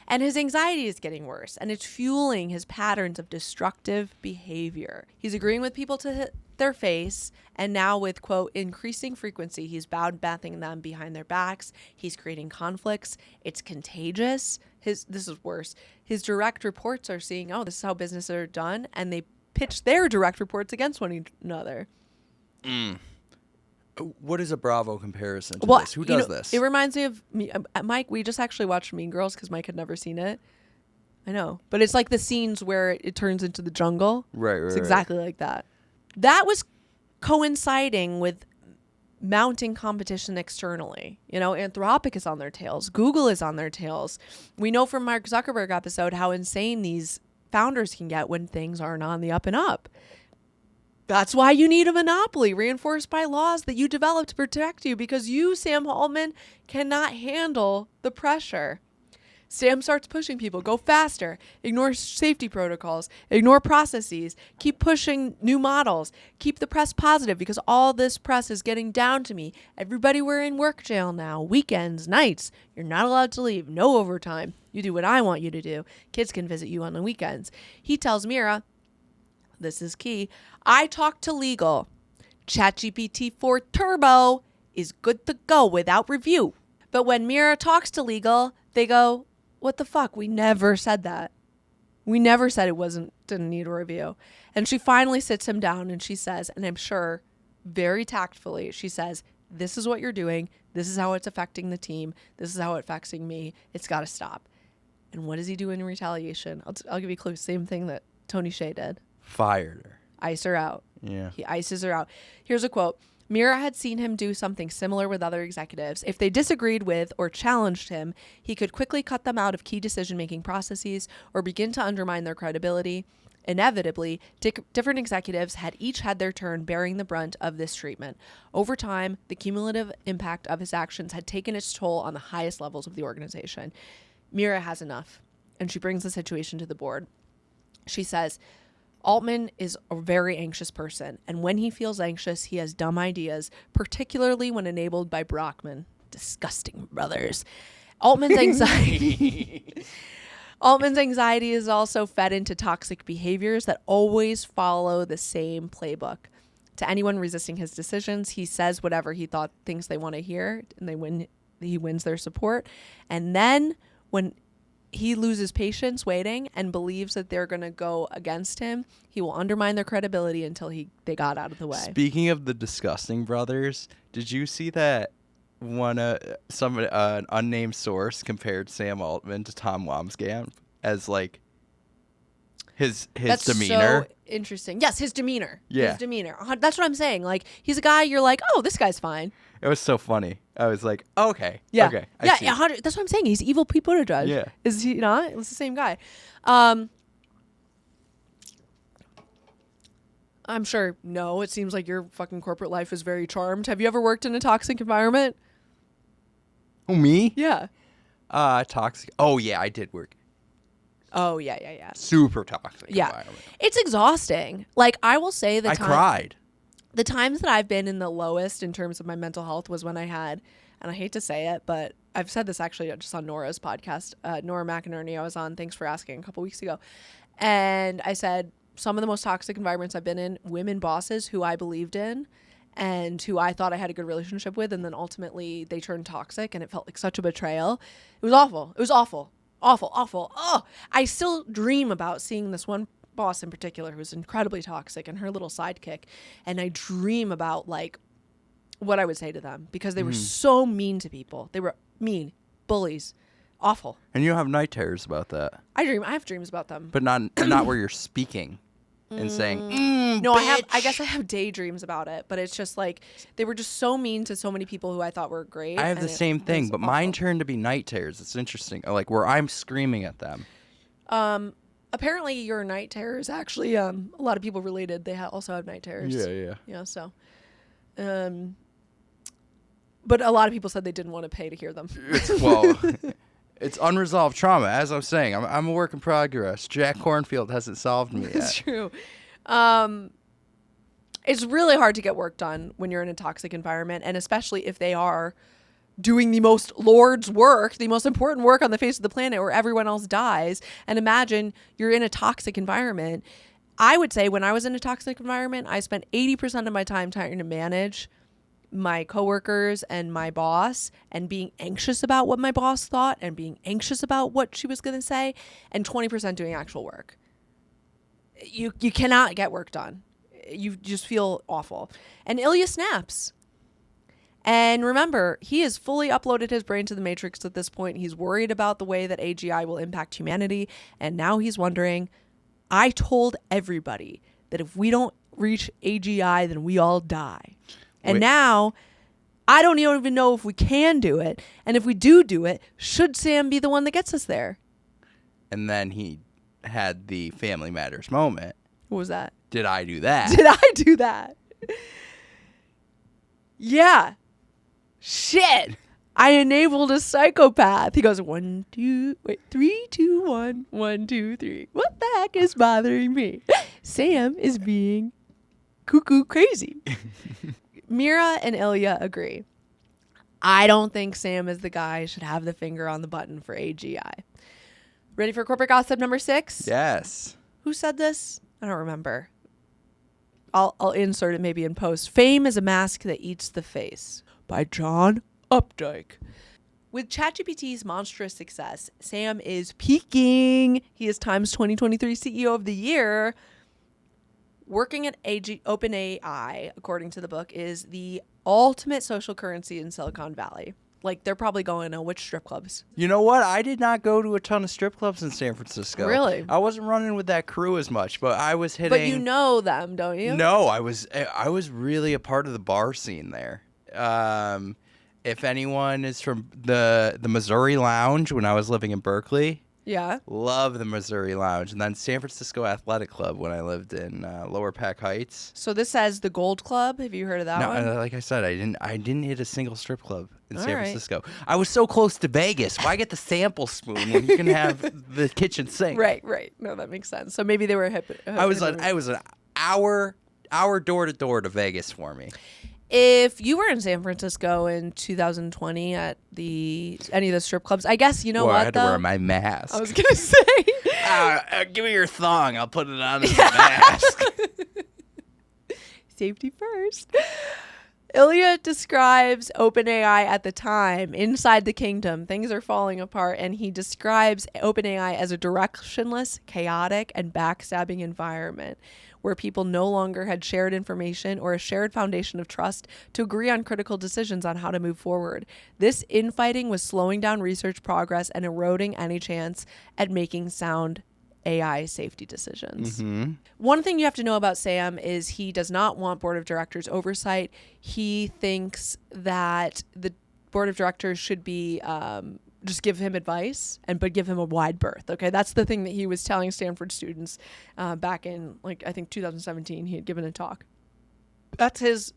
And his anxiety is getting worse, and it's fueling his patterns of destructive behavior. He's agreeing with people to hit their face, and now with, quote, increasing frequency, he's bad-mouthing them behind their backs. He's creating conflicts. It's contagious. This is worse. His direct reports are seeing, oh, this is how businesses are done, and they pitch their direct reports against one another. What is a Bravo comparison to this? Who does this? It reminds me of Mike. We just actually watched Mean Girls because Mike had never seen it. I know. But it's like the scenes where it turns into the jungle. Right. It's exactly like that. That was coinciding with mounting competition externally. You know, Anthropic is on their tails. Google is on their tails. We know from Mark Zuckerberg episode how insane these founders can get when things aren't on the up and up. That's why you need a monopoly reinforced by laws that you develop to protect you, because you, Sam Altman, cannot handle the pressure. Sam starts pushing people, go faster, ignore safety protocols, ignore processes, keep pushing new models, keep the press positive because all this press is getting down to me. Everybody, we're in work jail now, weekends, nights. You're not allowed to leave, no overtime. You do what I want you to do. Kids can visit you on the weekends. He tells Mira, this is key, I talked to legal. ChatGPT 4 Turbo is good to go without review. But when Mira talks to legal, they go, what the fuck? We never said that. We never said it didn't need a review. And she finally sits him down and she says, and I'm sure very tactfully, she says, this is what you're doing. This is how it's affecting the team. This is how it's affecting me. It's got to stop. And what does he do in retaliation? I'll give you a clue. Same thing that Tony Hsieh did. Fired her. Ice her out. Yeah. He ices her out. Here's a quote. Mira had seen him do something similar with other executives. If they disagreed with or challenged him, he could quickly cut them out of key decision-making processes or begin to undermine their credibility. Inevitably, different executives had each had their turn bearing the brunt of this treatment. Over time, the cumulative impact of his actions had taken its toll on the highest levels of the organization. Mira has enough, and she brings the situation to the board. She says, Altman is a very anxious person, and when he feels anxious, he has dumb ideas, particularly when enabled by Brockman. Disgusting brothers. Altman's anxiety is also fed into toxic behaviors that always follow the same playbook. To anyone resisting his decisions, he says whatever he thinks they want to hear, and he wins their support. And then when he loses patience waiting and believes that they're going to go against him, he will undermine their credibility until they got out of the way. Speaking of the disgusting brothers, did you see that an unnamed source compared Sam Altman to Tom Wambsgans as like his That's demeanor? So interesting. Yes, his demeanor. Yeah. His demeanor. That's what I'm saying. Like, he's a guy you're like, oh, this guy's fine. It was so funny. I was like, okay. Yeah. Okay. I Yeah, see. 100. That's what I'm saying. He's evil Pete Buttigieg. Yeah. Is he not? It's the same guy. I'm sure. No, it seems like your fucking corporate life is very charmed. Have you ever worked in a toxic environment? Oh, me? Yeah. Toxic. Oh, yeah, I did work. Oh, yeah. Super toxic Yeah. environment. It's exhausting. Like, I will say I cried. The times that I've been in the lowest in terms of my mental health was when I had, and I hate to say it, but I've said this actually just on Nora's podcast, Nora McInerney, I was on, thanks for asking, a couple weeks ago. And I said, some of the most toxic environments I've been in, women bosses who I believed in and who I thought I had a good relationship with, and then ultimately they turned toxic and it felt like such a betrayal. It was awful. It was awful. Awful. Oh, I still dream about seeing this one boss in particular who's incredibly toxic and her little sidekick, and I dream about like what I would say to them because they were so mean to people. They were mean, bullies, awful. And you have night terrors about that. I have dreams about them. But not where you're speaking and saying, No, bitch. I guess I have daydreams about it, but it's just like they were just so mean to so many people who I thought were great. I have the and it same thing, was but mine awful. turned to be night terrors. It's interesting. Like where I'm screaming at them. Apparently your night terrors actually a lot of people related. They also have night terrors. Yeah. So but a lot of people said they didn't want to pay to hear them. Well, it's unresolved trauma. As I'm saying, I'm a work in progress. Jack Cornfield hasn't solved me It's yet. true. It's really hard to get work done when you're in a toxic environment, and especially if they are doing the most Lord's work, the most important work on the face of the planet where everyone else dies. And imagine you're in a toxic environment. I would say when I was in a toxic environment, I spent 80% of my time trying to manage my coworkers and my boss and being anxious about what my boss thought and being anxious about what she was going to say, and 20% doing actual work. You cannot get work done. You just feel awful. And Ilya snaps. And remember, he has fully uploaded his brain to the Matrix at this point. He's worried about the way that AGI will impact humanity. And now he's wondering, I told everybody that if we don't reach AGI, then we all die. And Wait. now I don't even know if we can do it. And if we do it, should Sam be the one that gets us there? And then he had the Family Matters moment. What was that? Did I do that? Did I do that? Yeah. Shit. I enabled a psychopath. He goes, 3, 2, 1, 1, 2, 3. What the heck is bothering me? Sam is being cuckoo crazy. Mira and Ilya agree. I don't think Sam is the guy who should have the finger on the button for AGI. Ready for corporate gossip number 6? Yes. Who said this? I don't remember. I'll insert it maybe in post. Fame is a mask that eats the face, by John Updike. With ChatGPT's monstrous success, Sam is peaking. He is Time's 2023 CEO of the Year. Working at OpenAI, according to the book, is the ultimate social currency in Silicon Valley. Like, they're probably going to which strip clubs? You know what? I did not go to a ton of strip clubs in San Francisco. Really? I wasn't running with that crew as much, but I was hitting. But you know them, don't you? No, I was really a part of the bar scene there. If anyone is from the Missouri Lounge when I was living in Berkeley, Yeah. love the Missouri Lounge, and then San Francisco Athletic Club when I lived in Lower Pack Heights. So this says the Gold Club. Have you heard of that No, one? like I said, I didn't hit a single strip club in San All right. Francisco. I was so close to Vegas. Why get the sample spoon when you can have the kitchen sink? Right. No, that makes sense. So maybe they were hip. I was an hour door to door to Vegas for me. If you were in San Francisco in 2020 at any of the strip clubs, I guess you know Well, what I had to though? wear my mask. I was gonna say Give me your thong. I'll put it on as a mask. safety first. Ilya describes OpenAI at the time inside the kingdom. Things are falling apart, and he describes OpenAI as a directionless, chaotic, and backstabbing environment where people no longer had shared information or a shared foundation of trust to agree on critical decisions on how to move forward. This infighting was slowing down research progress and eroding any chance at making sound AI safety decisions. Mm-hmm. One thing you have to know about Sam is he does not want board of directors oversight. He thinks that the board of directors should be just give him advice but give him a wide berth. Okay, that's the thing that he was telling Stanford students back in I think 2017. He had given a talk. That's his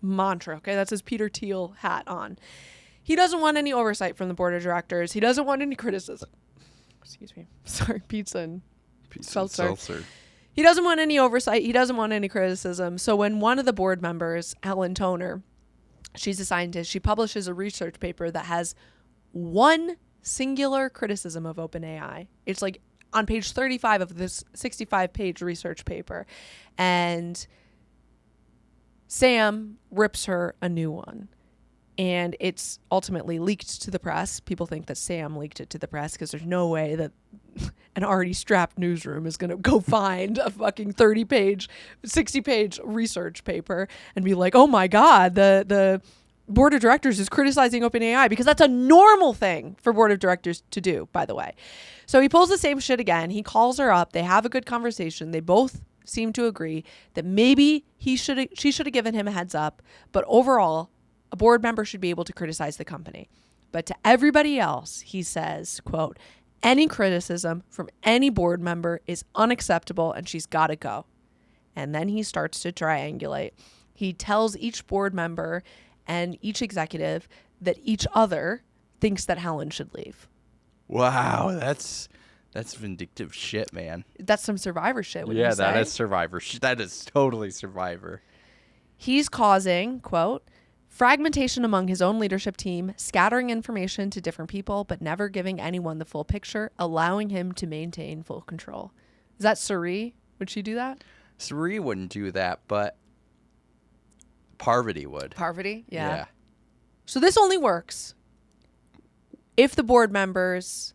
mantra. Okay, that's his Peter Thiel hat on. He doesn't want any oversight from the board of directors. He doesn't want any criticism. Excuse me. Sorry, pizza and seltzer. He doesn't want any oversight. He doesn't want any criticism. So when one of the board members, Helen Toner, she's a scientist, she publishes a research paper that has one singular criticism of OpenAI. It's like on page 35 of this 65-page research paper. And Sam rips her a new one. And it's ultimately leaked to the press. People think that Sam leaked it to the press because there's no way that an already strapped newsroom is going to go find a fucking 30-page, 60-page research paper and be like, oh my God, the board of directors is criticizing OpenAI, because that's a normal thing for board of directors to do, by the way. So he pulls the same shit again. He calls her up. They have a good conversation. They both seem to agree that maybe she should have given him a heads up, but overall, a board member should be able to criticize the company. But to everybody else, he says, quote, any criticism from any board member is unacceptable and she's got to go. And then he starts to triangulate. He tells each board member and each executive that each other thinks that Helen should leave. Wow, that's vindictive shit, man. That's some Survivor shit, wouldn't you say? That is Survivor. That is totally Survivor. He's causing, quote, fragmentation among his own leadership team, scattering information to different people, but never giving anyone the full picture, allowing him to maintain full control. Is that Suri? Would she do that? Suri wouldn't do that, but Parvati would. Parvati? Yeah. So this only works if the board members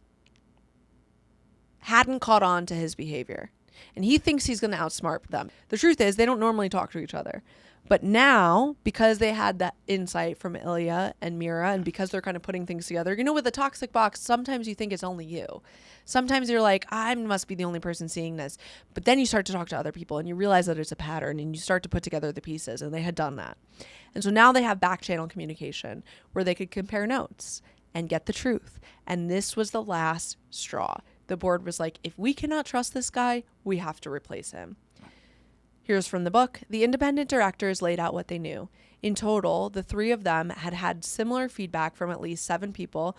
hadn't caught on to his behavior. And he thinks he's going to outsmart them. The truth is, they don't normally talk to each other. But now, because they had that insight from Ilya and Mira, and because they're kind of putting things together, with the toxic box, sometimes you think it's only you. Sometimes you're like, I must be the only person seeing this. But then you start to talk to other people and you realize that it's a pattern and you start to put together the pieces, and they had done that. And so now they have back channel communication where they could compare notes and get the truth. And this was the last straw. The board was like, if we cannot trust this guy, we have to replace him. Here's from the book. The independent directors laid out what they knew. In total, the three of them had had similar feedback from at least 7 people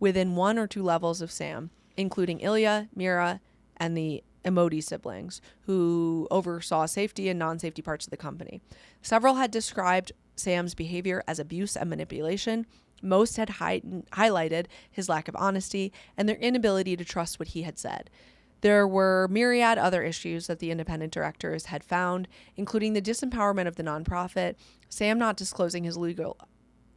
within 1 or 2 levels of Sam, including Ilya, Mira, and the Emoti siblings, who oversaw safety and non-safety parts of the company. Several had described Sam's behavior as abuse and manipulation. Most had highlighted his lack of honesty and their inability to trust what he had said. There were myriad other issues that the independent directors had found, including the disempowerment of the nonprofit, Sam not disclosing his legal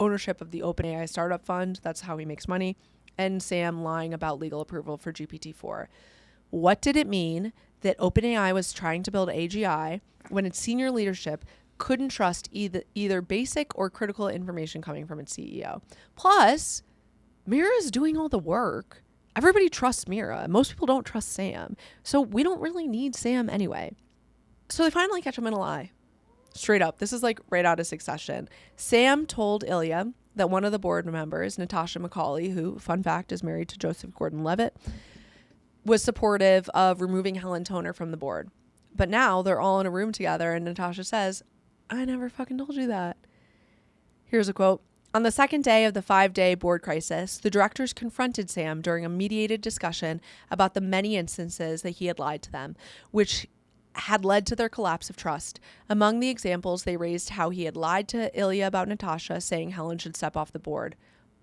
ownership of the OpenAI startup fund, that's how he makes money, and Sam lying about legal approval for GPT-4. What did it mean that OpenAI was trying to build AGI when its senior leadership couldn't trust either basic or critical information coming from its CEO? Plus, Mira's doing all the work. Everybody trusts Mira. Most people don't trust Sam. So we don't really need Sam anyway. So they finally catch him in a lie. Straight up. This is like right out of Succession. Sam told Ilya that one of the board members, Natasha McCauley, who, fun fact, is married to Joseph Gordon-Levitt, was supportive of removing Helen Toner from the board. But now they're all in a room together and Natasha says, I never fucking told you that. Here's a quote. On the second day of the 5-day board crisis, the directors confronted Sam during a mediated discussion about the many instances that he had lied to them, which had led to their collapse of trust. Among the examples, they raised how he had lied to Ilya about Natasha, saying Helen should step off the board.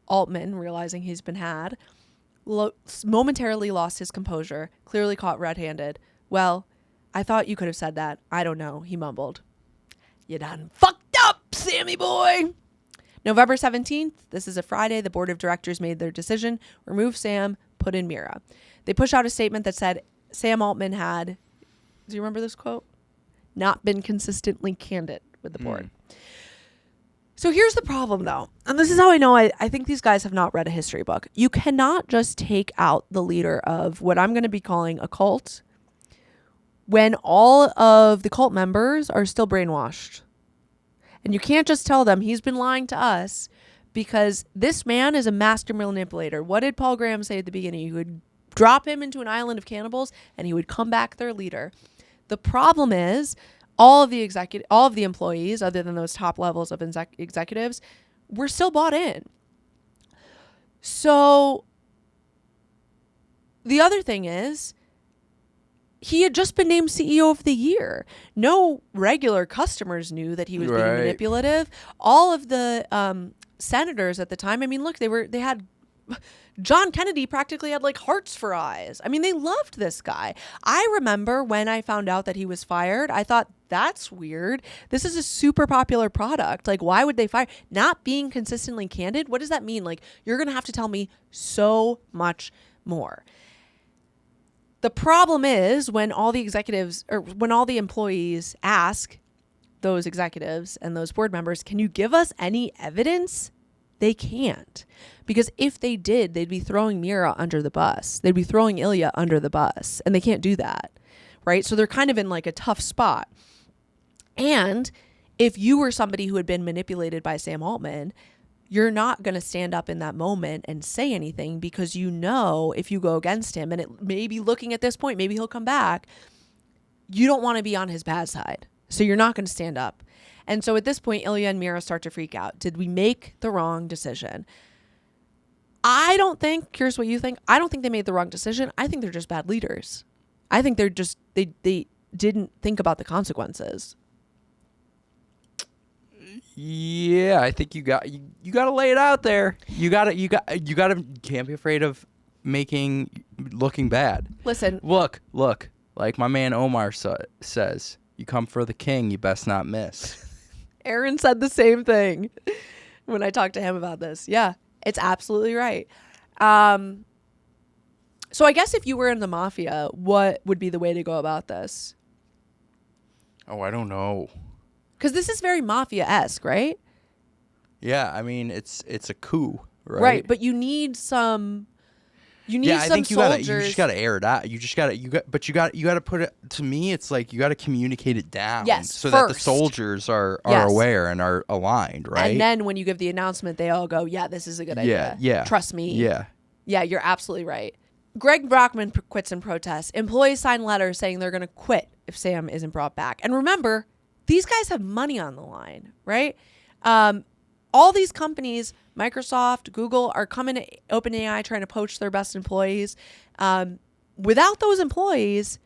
Altman, realizing he's been had, momentarily lost his composure, clearly caught red-handed. Well, I thought you could have said that. I don't know, he mumbled. You done fucked up, Sammy boy. November 17th, this is a Friday, the board of directors made their decision, remove Sam, put in Mira. They push out a statement that said Sam Altman had, do you remember this quote? Not been consistently candid with the board. So here's the problem though, and this is how I know I think these guys have not read a history book. You cannot just take out the leader of what I'm going to be calling a cult when all of the cult members are still brainwashed. And you can't just tell them he's been lying to us, because this man is a master manipulator. What did Paul Graham say at the beginning? You would drop him into an island of cannibals and he would come back their leader. The problem is all of the employees, other than those top levels of executives, were still bought in. So the other thing is, he had just been named CEO of the year. No regular customers knew that he was being manipulative. All of the senators at the time, I mean, look, they had John Kennedy practically had like hearts for eyes. I mean, they loved this guy. I remember when I found out that he was fired, I thought, that's weird. This is a super popular product. Like, why would they fire? Not being consistently candid. What does that mean? Like, you're going to have to tell me so much more. The problem is when all the executives or when all the employees ask those executives and those board members, can you give us any evidence? They can't. Because if they did, they'd be throwing Mira under the bus. They'd be throwing Ilya under the bus. And they can't do that. Right? So they're kind of in like a tough spot. And if you were somebody who had been manipulated by Sam Altman, you're not going to stand up in that moment and say anything, because you know if you go against him, and it may be looking at this point, maybe he'll come back, you don't want to be on his bad side. So you're not going to stand up. And so at this point, Ilya and Mira start to freak out. Did we make the wrong decision? I don't think, here's what you think, I don't think they made the wrong decision. I think they're just bad leaders. I think they're just, they didn't think about the consequences. Yeah, I think you got to lay it out there. You can't be afraid of looking bad. Listen. Look, like my man Omar says, you come for the king, you best not miss. Aaron said the same thing when I talked to him about this. Yeah, it's absolutely right. So I guess if you were in the mafia, what would be the way to go about this? Oh, I don't know. Because this is very mafia-esque, right? Yeah, I mean it's a coup, right? Right, but you need some. You need yeah, some I think you soldiers. just gotta air it out. You gotta put it. To me, it's like you gotta communicate it down, Yes, so that the first. soldiers are Yes. aware and are aligned, right? And then when you give the announcement, they all go, "Yeah, this is a good idea. yeah. Trust me." Yeah, Yeah, you're absolutely right. Greg Brockman quits in protest. Employees sign letters saying they're going to quit if Sam isn't brought back. And remember, these guys have money on the line, right? All these companies, Microsoft, Google, are coming to OpenAI trying to poach their best employees. Without those employees,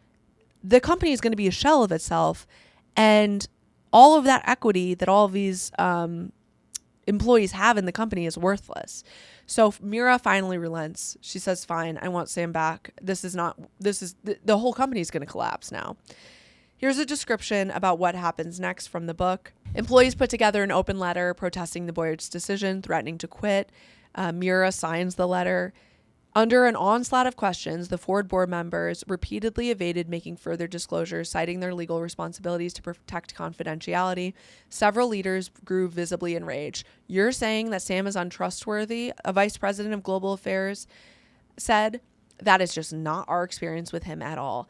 the company is going to be a shell of itself. And all of that equity that all of these employees have in the company is worthless. So Mira finally relents. She says, fine, I want Sam back. The whole company is going to collapse now. Here's a description about what happens next from the book. Employees put together an open letter protesting the board's decision, threatening to quit. Mira signs the letter. Under an onslaught of questions, the Ford board members repeatedly evaded making further disclosures, citing their legal responsibilities to protect confidentiality. Several leaders grew visibly enraged. You're saying that Sam is untrustworthy, a vice president of global affairs said. That is just not our experience with him at all.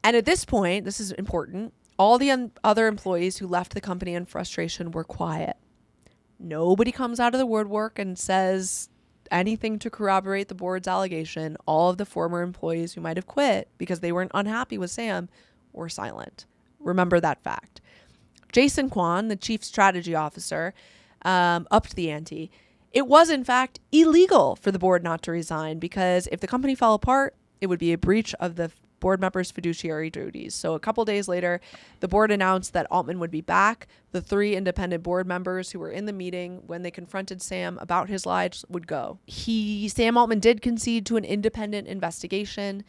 And at this point, this is important, all the other employees who left the company in frustration were quiet. Nobody comes out of the woodwork and says anything to corroborate the board's allegation. All of the former employees who might have quit because they weren't unhappy with Sam were silent. Remember that fact. Jason Kwan, the chief strategy officer, upped the ante. It was, in fact, illegal for the board not to resign because if the company fell apart, it would be a breach of the board members' fiduciary duties. So a couple days later, the board announced that Altman would be back. The 3 independent board members who were in the meeting when they confronted Sam about his lies would go. Sam Altman did concede to an independent investigation,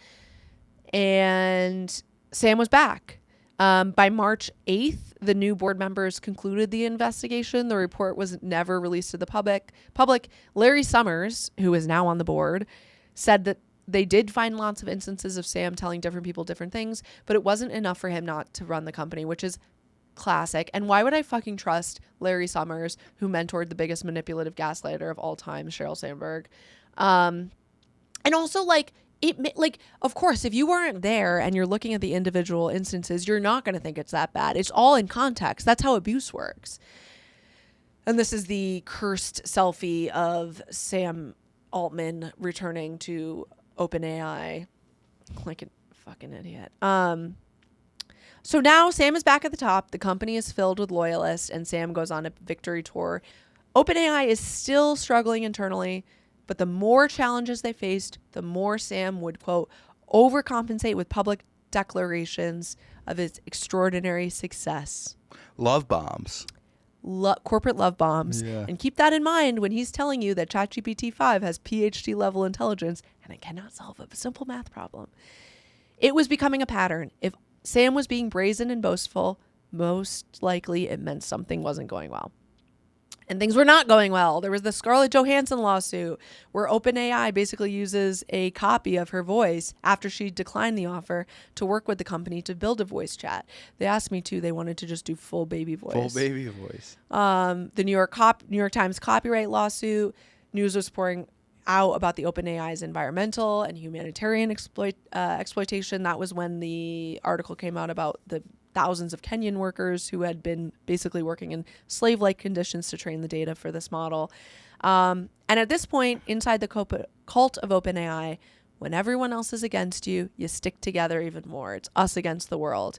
and Sam was back. By March 8th, the new board members concluded the investigation. The report was never released to the public. Larry Summers, who is now on the board, said that they did find lots of instances of Sam telling different people different things, but it wasn't enough for him not to run the company, which is classic. And why would I fucking trust Larry Summers, who mentored the biggest manipulative gaslighter of all time, Sheryl Sandberg? And also, of course, if you weren't there and you're looking at the individual instances, you're not going to think it's that bad. It's all in context. That's how abuse works. And this is the cursed selfie of Sam Altman returning to OpenAI like a fucking idiot. So now Sam is back at the top. The company is filled with loyalists, and Sam goes on a victory tour. OpenAI is still struggling internally, but the more challenges they faced, the more Sam would, quote, overcompensate with public declarations of his extraordinary success. love bombs. Corporate love bombs. Yeah. And keep that in mind when he's telling you that ChatGPT 5 has PhD level intelligence and it cannot solve a simple math problem. It was becoming a pattern. If Sam was being brazen and boastful, most likely it meant something wasn't going well. And things were not going well. There was the Scarlett Johansson lawsuit where OpenAI basically uses a copy of her voice after she declined the offer to work with the company to build a voice chat. They asked me to. They wanted to just do full baby voice. Full baby voice. The New York Times copyright lawsuit. News was pouring out about the OpenAI's environmental and humanitarian exploitation. That was when the article came out about the thousands of Kenyan workers who had been basically working in slave-like conditions to train the data for this model. And at this point, inside the cult of OpenAI, when everyone else is against you, you stick together even more. It's us against the world.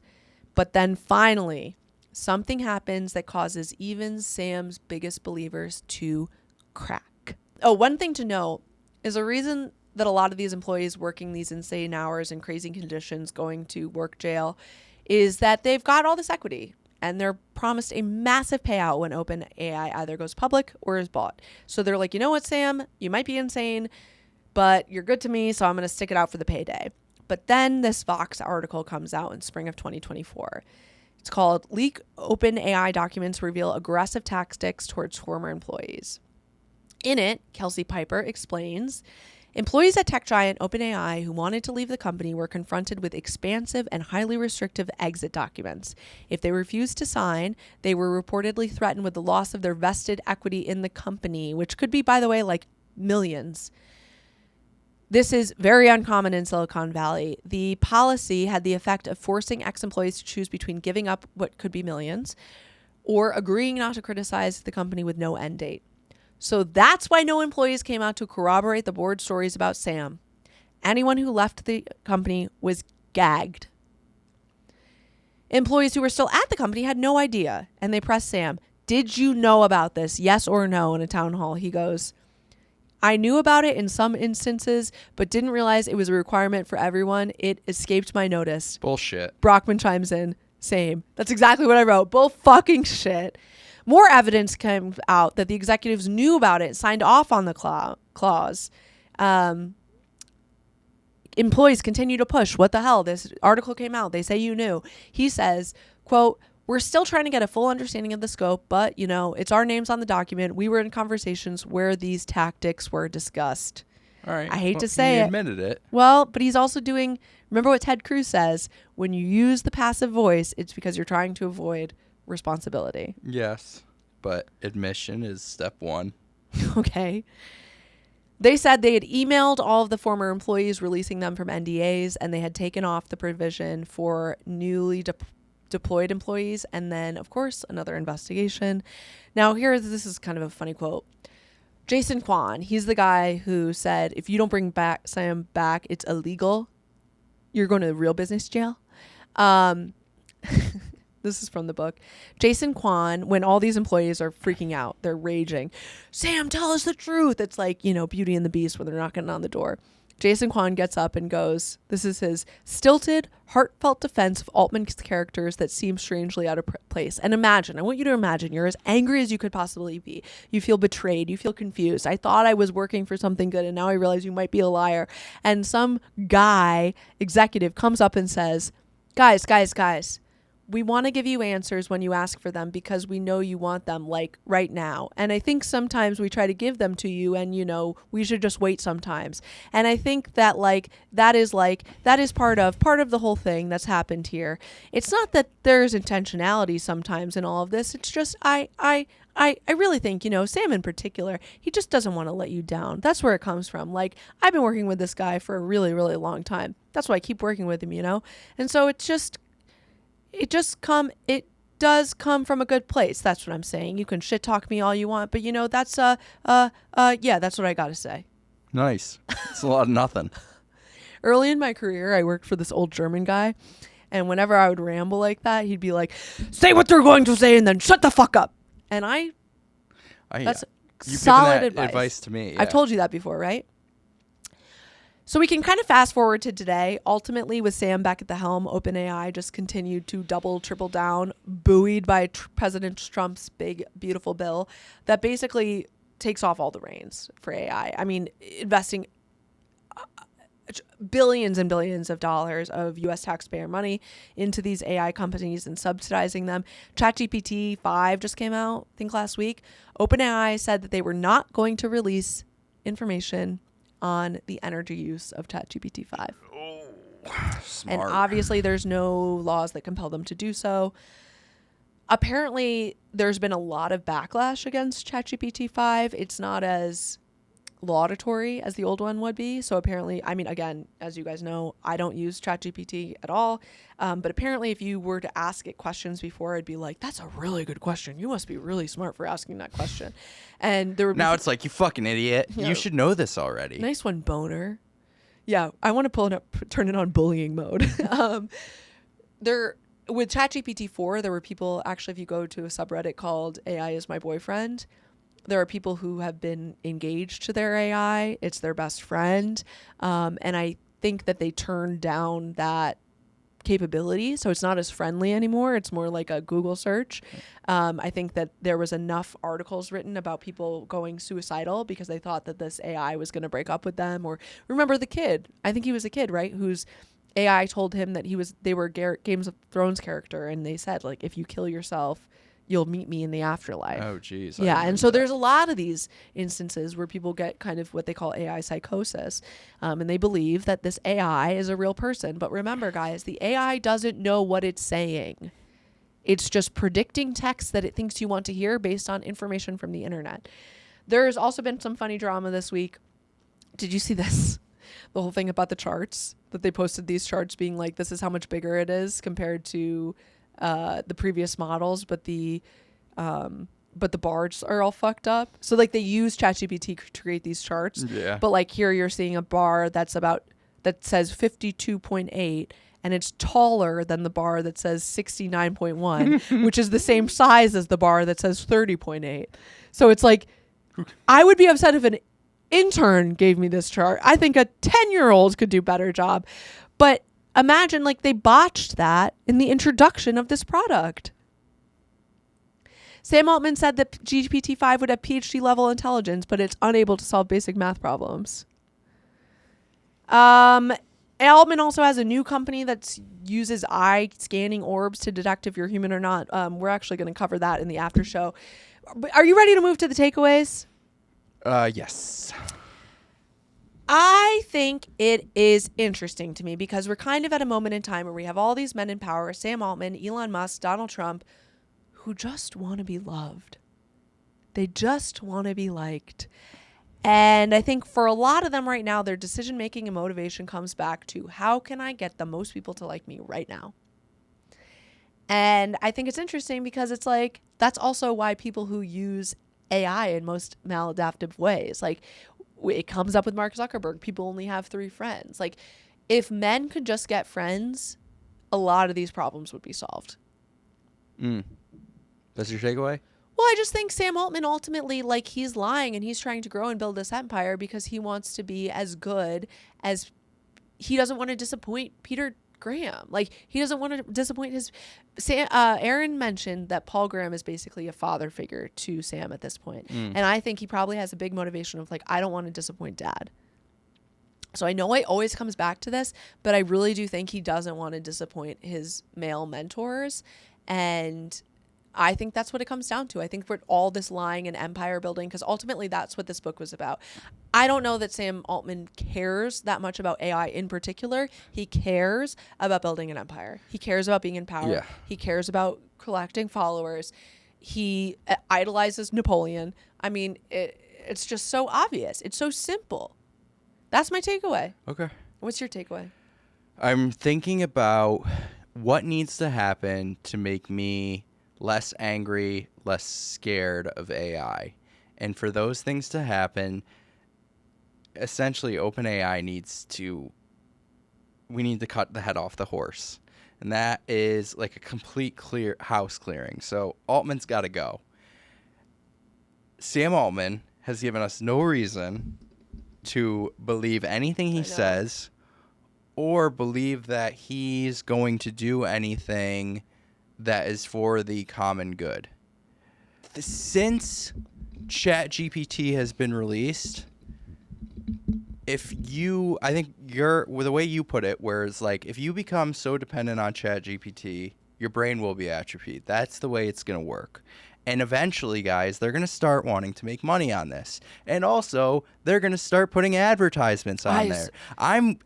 But then finally, something happens that causes even Sam's biggest believers to crack. Oh, one thing to note is a reason that a lot of these employees working these insane hours in crazy conditions, going to work jail, is that they've got all this equity and they're promised a massive payout when OpenAI either goes public or is bought. So they're like, you know what, Sam, you might be insane, but you're good to me, so I'm going to stick it out for the payday. But then this Vox article comes out in spring of 2024. It's called Leak OpenAI Documents Reveal Aggressive Tactics Towards Former Employees. In it, Kelsey Piper explains Employees at tech giant OpenAI who wanted to leave the company were confronted with expansive and highly restrictive exit documents. If they refused to sign, they were reportedly threatened with the loss of their vested equity in the company, which could be, by the way, like millions. This is very uncommon in Silicon Valley. The policy had the effect of forcing ex-employees to choose between giving up what could be millions or agreeing not to criticize the company with no end date. So that's why no employees came out to corroborate the board stories about Sam. Anyone who left the company was gagged. Employees who were still at the company had no idea, and they pressed Sam, "Did you know about this? Yes or no?" In a town hall. He goes, "I knew about it in some instances, but didn't realize it was a requirement for everyone. It escaped my notice." Bullshit. Brockman chimes in, "Same." That's exactly what I wrote. Bull fucking shit. More evidence came out that the executives knew about it, signed off on the clause. Employees continue to push. What the hell? This article came out. They say you knew. He says, quote, "We're still trying to get a full understanding of the scope, but, it's our names on the document. We were in conversations where these tactics were discussed." All right. I hate to say he it. admitted it. Well, but he's also doing, remember what Ted Cruz says, when you use the passive voice, it's because you're trying to avoid responsibility. Yes, but admission is step one. Okay. They said they had emailed all of the former employees, releasing them from NDAs, and they had taken off the provision for newly deployed employees. And then, of course, another investigation. Now, this is kind of a funny quote. Jason Kwan, he's the guy who said, if you don't bring Sam back, it's illegal. You're going to real business jail. This is from the book. Jason Kwan, when all these employees are freaking out, they're raging, "Sam, tell us the truth." It's like, Beauty and the Beast when they're knocking on the door. Jason Kwan gets up and goes, this is his stilted, heartfelt defense of Altman's characters that seem strangely out of place. And I want you to imagine, you're as angry as you could possibly be. You feel betrayed. You feel confused. I thought I was working for something good, and now I realize you might be a liar. And some executive comes up and says, guys, we want to give you answers when you ask for them because we know you want them, like, right now. And I think sometimes we try to give them to you and, we should just wait sometimes. And I think that, that is part of the whole thing that's happened here. It's not that there's intentionality sometimes in all of this. It's just, I really think, Sam in particular, he just doesn't want to let you down. That's where it comes from. Like, I've been working with this guy for a really, really long time. That's why I keep working with him, And so it does come from a good place. That's what I'm saying. You can shit talk me all you want, but that's that's what I got to say. Nice. It's a lot of nothing. Early in my career, I worked for this old German guy, and whenever I would ramble like that, he'd be like, "Say what they're going to say and then shut the fuck up." And that's You've solid given that advice. advice to me. Yeah. I've told you that before, right? So we can kind of fast forward to today. Ultimately, with Sam back at the helm, OpenAI just continued to double, triple down, buoyed by President Trump's big, beautiful bill that basically takes off all the reins for AI. I mean, investing billions and billions of dollars of U.S. taxpayer money into these AI companies and subsidizing them. ChatGPT 5 just came out, I think last week. OpenAI said that they were not going to release information on the energy use of ChatGPT 5. Smart. And obviously there's no laws that compel them to do so. Apparently there's been a lot of backlash against ChatGPT 5. It's not as laudatory as the old one would be. So apparently, again, as you guys know, I don't use ChatGPT at all. But apparently if you were to ask it questions before, I'd be like, "That's a really good question. You must be really smart for asking that question." And there would now it's like, "You fucking idiot. Yeah. You should know this already." Nice one, boner. Yeah, I want to pull it up, turn it on bullying mode. With ChatGPT 4, there were people, actually, if you go to a subreddit called AI is my boyfriend, there are people who have been engaged to their AI. It's their best friend. And I think that they turned down that capability. So it's not as friendly anymore. It's more like a Google search. I think that there was enough articles written about people going suicidal because they thought that this AI was going to break up with them. Or remember the kid, I think he was a kid, right? Whose AI told him that they were Games of Thrones character. And they said, like, if you kill yourself, you'll meet me in the afterlife. Oh, geez. Yeah, and so there's a lot of these instances where people get kind of what they call AI psychosis, and they believe that this AI is a real person. But remember, guys, the AI doesn't know what it's saying. It's just predicting text that it thinks you want to hear based on information from the internet. There's also been some funny drama this week. Did you see this? The whole thing about the charts, that they posted these charts being like, this is how much bigger it is compared to the previous models, but the bars are all fucked up. So like they use ChatGPT to create these charts. Yeah. But like here you're seeing a bar that says 52.8, and it's taller than the bar that says 69.1, which is the same size as the bar that says 30.8. So it's like, I would be upset if an intern gave me this chart. I think a 10-year-old could do a better job. But imagine like they botched that in the introduction of this product. Sam Altman said that GPT-5 would have PhD level intelligence, but it's unable to solve basic math problems. Altman also has a new company that uses eye scanning orbs to detect if you're human or not. We're actually going to cover that in the after show. Are you ready to move to the takeaways? Yes. I think it is interesting to me because we're kind of at a moment in time where we have all these men in power, Sam Altman, Elon Musk, Donald Trump, who just want to be loved. They just want to be liked. And I think for a lot of them right now, their decision-making and motivation comes back to how can I get the most people to like me right now? And I think it's interesting because it's like, that's also why people who use AI in most maladaptive ways, like it comes up with Mark Zuckerberg, people only have 3 friends. Like if men could just get friends, a lot of these problems would be solved. That's your takeaway? Well, I just think Sam Altman ultimately, like, he's lying and he's trying to grow and build this empire because he wants to be as good as, he doesn't want to disappoint Peter Graham. Like, he doesn't want to disappoint his, Aaron mentioned that Paul Graham is basically a father figure to Sam at this point. And I think he probably has a big motivation of like, I don't want to disappoint dad. So I know it always comes back to this, but I really do think he doesn't want to disappoint his male mentors. And I think that's what it comes down to. I think for all this lying and empire building, because ultimately that's what this book was about. I don't know that Sam Altman cares that much about AI in particular. He cares about building an empire. He cares about being in power. Yeah. He cares about collecting followers. He idolizes Napoleon. I mean, it's just so obvious. It's so simple. That's my takeaway. Okay. What's your takeaway? I'm thinking about what needs to happen to make me less angry, less scared of AI. And for those things to happen, essentially OpenAI we need to cut the head off the horse. And that is like a complete house clearing. So Altman's got to go. Sam Altman has given us no reason to believe anything he says or believe that he's going to do anything that is for the common good. Since ChatGPT has been released, I think the way you put it, where it's like, if you become so dependent on ChatGPT, your brain will be atrophied. That's the way it's going to work. And eventually, guys, they're going to start wanting to make money on this. And also, they're going to start putting advertisements on there. I'm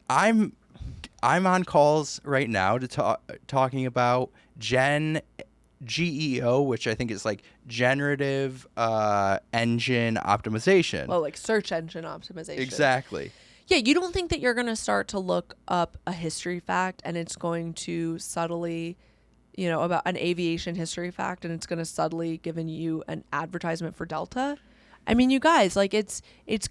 on calls right now to talking about GEO, which I think is like generative engine optimization. Well, like search engine optimization. Exactly. Yeah, you don't think that you're going to start to look up a history fact and it's going to subtly, about an aviation history fact, and it's going to subtly giving you an advertisement for Delta? I mean, you guys, like it's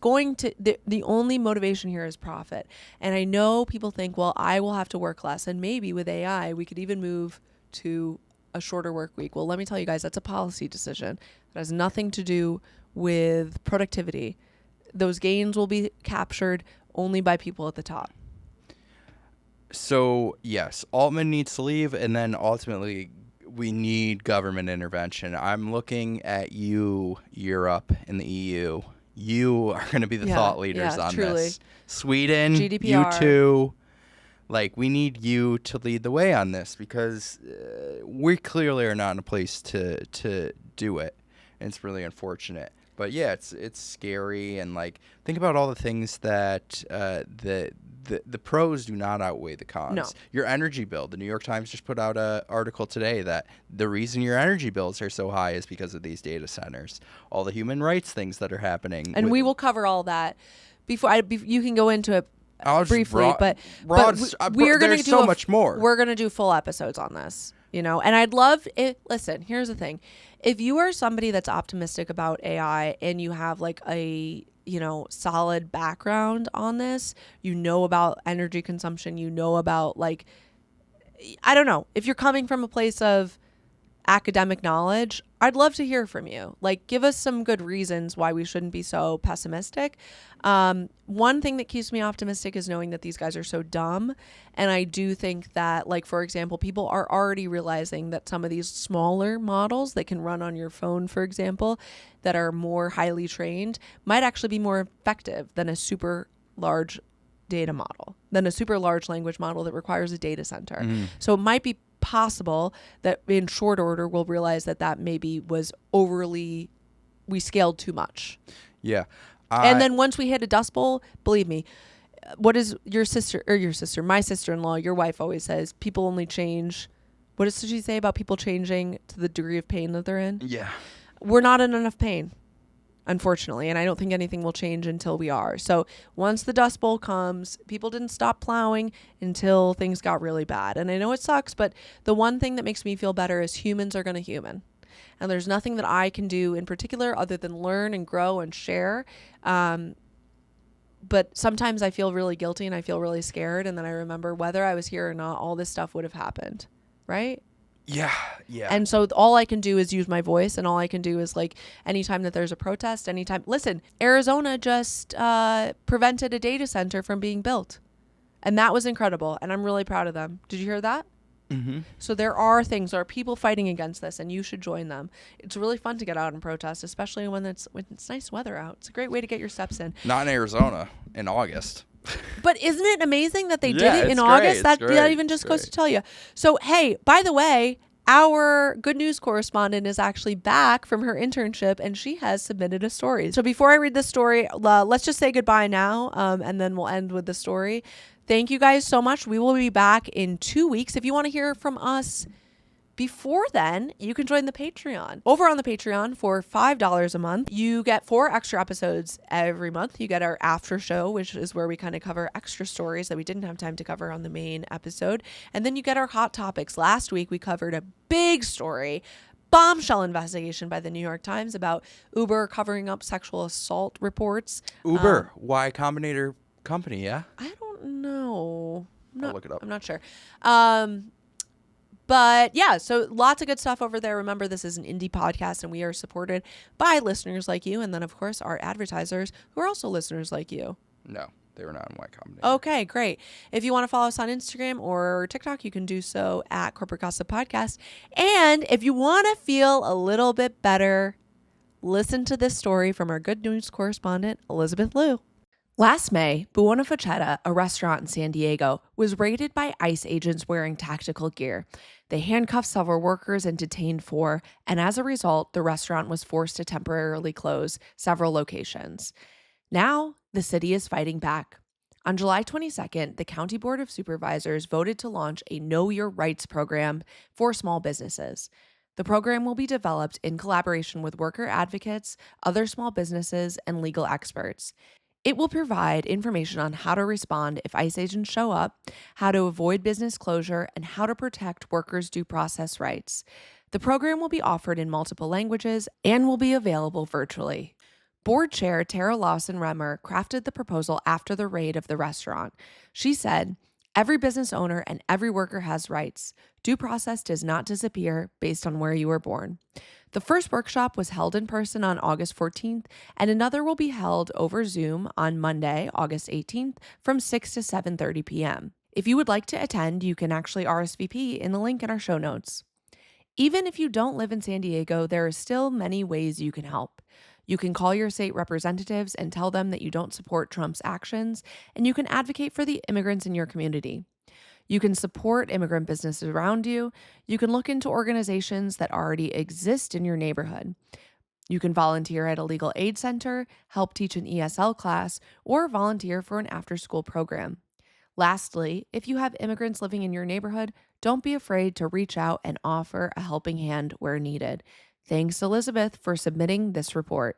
going to, the only motivation here is profit. And I know people think, well, I will have to work less. And maybe with AI, we could even move to a shorter work week. Well, let me tell you guys, that's a policy decision. That has nothing to do with productivity. Those gains will be captured only by people at the top. So, yes, Altman needs to leave, and then ultimately we need government intervention. I'm looking at you, Europe, and the EU. You are going to be the thought leaders on truly. this. Sweden, GDPR. you too. Like, we need you to lead the way on this because we clearly are not in a place to do it. And it's really unfortunate. But yeah, it's scary, and like think about all the things that the pros do not outweigh the cons. No. Your energy bill. The New York Times just put out an article today that the reason your energy bills are so high is because of these data centers. All the human rights things that are happening. And we will cover all that before you can go into it I'll just briefly, but we're going to do so much more. We're going to do full episodes on this, and I'd love it. Listen, here's the thing. If you are somebody that's optimistic about AI and you have like a, solid background on this, about energy consumption, about like, I don't know, if you're coming from a place of academic knowledge, I'd love to hear from you. Like, give us some good reasons why we shouldn't be so pessimistic. One thing that keeps me optimistic is knowing that these guys are so dumb. And I do think that, like, for example, people are already realizing that some of these smaller models that can run on your phone, for example, that are more highly trained might actually be more effective than a super large data model, than a super large language model that requires a data center. So it might be possible that in short order we'll realize that maybe was we scaled too much. Yeah. And then once we hit a dust bowl, believe me, what is my sister-in-law, your wife always says, people only change. What does she say about people changing to the degree of pain that they're in? Yeah. We're not in enough pain, unfortunately, and I don't think anything will change until we are. So once the dust bowl comes, people didn't stop plowing until things got really bad. And I know it sucks, but the one thing that makes me feel better is humans are going to human. And there's nothing that I can do in particular other than learn and grow and share. But sometimes I feel really guilty and I feel really scared. And then I remember whether I was here or not, all this stuff would have happened. Right? Yeah. Yeah. And so all I can do is use my voice, and all I can do is, like, anytime that there's a protest, listen, Arizona just prevented a data center from being built. And that was incredible. And I'm really proud of them. Did you hear that? Mm-hmm. So there are people fighting against this, and you should join them. It's really fun to get out and protest, especially when it's nice weather out. It's a great way to get your steps in. Not in Arizona in August. But isn't it amazing that they did it in it's August? great, That even just goes to tell you. So, hey, by the way, our good news correspondent is actually back from her internship, and she has submitted a story. So before I read this story, let's just say goodbye now, and then we'll end with the story. Thank you guys so much. We will be back in 2 weeks. If you want to hear from us before then, you can join the Patreon. Over on the Patreon for $5 a month, you get 4 extra episodes every month. You get our after show, which is where we kind of cover extra stories that we didn't have time to cover on the main episode. And then you get our hot topics. Last week, we covered a big story, bombshell investigation by the New York Times about Uber covering up sexual assault reports. Uber, Y Combinator company, yeah? I don't know. I'll look it up. I'm not sure. But yeah, so lots of good stuff over there. Remember, this is an indie podcast, and we are supported by listeners like you. And then, of course, our advertisers who are also listeners like you. No, they were not in Y Combinator. Okay, great. If you want to follow us on Instagram or TikTok, you can do so at Corporate Gossip Podcast. And if you want to feel a little bit better, listen to this story from our good news correspondent, Elizabeth Liu. Last May, Buona Foccetta, a restaurant in San Diego, was raided by ICE agents wearing tactical gear. They handcuffed several workers and detained 4, and as a result, the restaurant was forced to temporarily close several locations. Now, the city is fighting back. On July 22nd, the County Board of Supervisors voted to launch a Know Your Rights program for small businesses. The program will be developed in collaboration with worker advocates, other small businesses, and legal experts. It will provide information on how to respond if ICE agents show up, how to avoid business closure, and how to protect workers' due process rights. The program will be offered in multiple languages and will be available virtually. Board Chair Tara Lawson-Remmer crafted the proposal after the raid of the restaurant. She said, "Every business owner and every worker has rights. Due process does not disappear based on where you were born." The first workshop was held in person on August 14th, and another will be held over Zoom on Monday, August 18th, from 6 to 7:30 p.m. If you would like to attend, you can actually RSVP in the link in our show notes. Even if you don't live in San Diego, there are still many ways you can help. You can call your state representatives and tell them that you don't support Trump's actions, and you can advocate for the immigrants in your community. You can support immigrant businesses around you. You can look into organizations that already exist in your neighborhood. You can volunteer at a legal aid center, help teach an ESL class, or volunteer for an after-school program. Lastly, if you have immigrants living in your neighborhood, don't be afraid to reach out and offer a helping hand where needed. Thanks, Elizabeth, for submitting this report.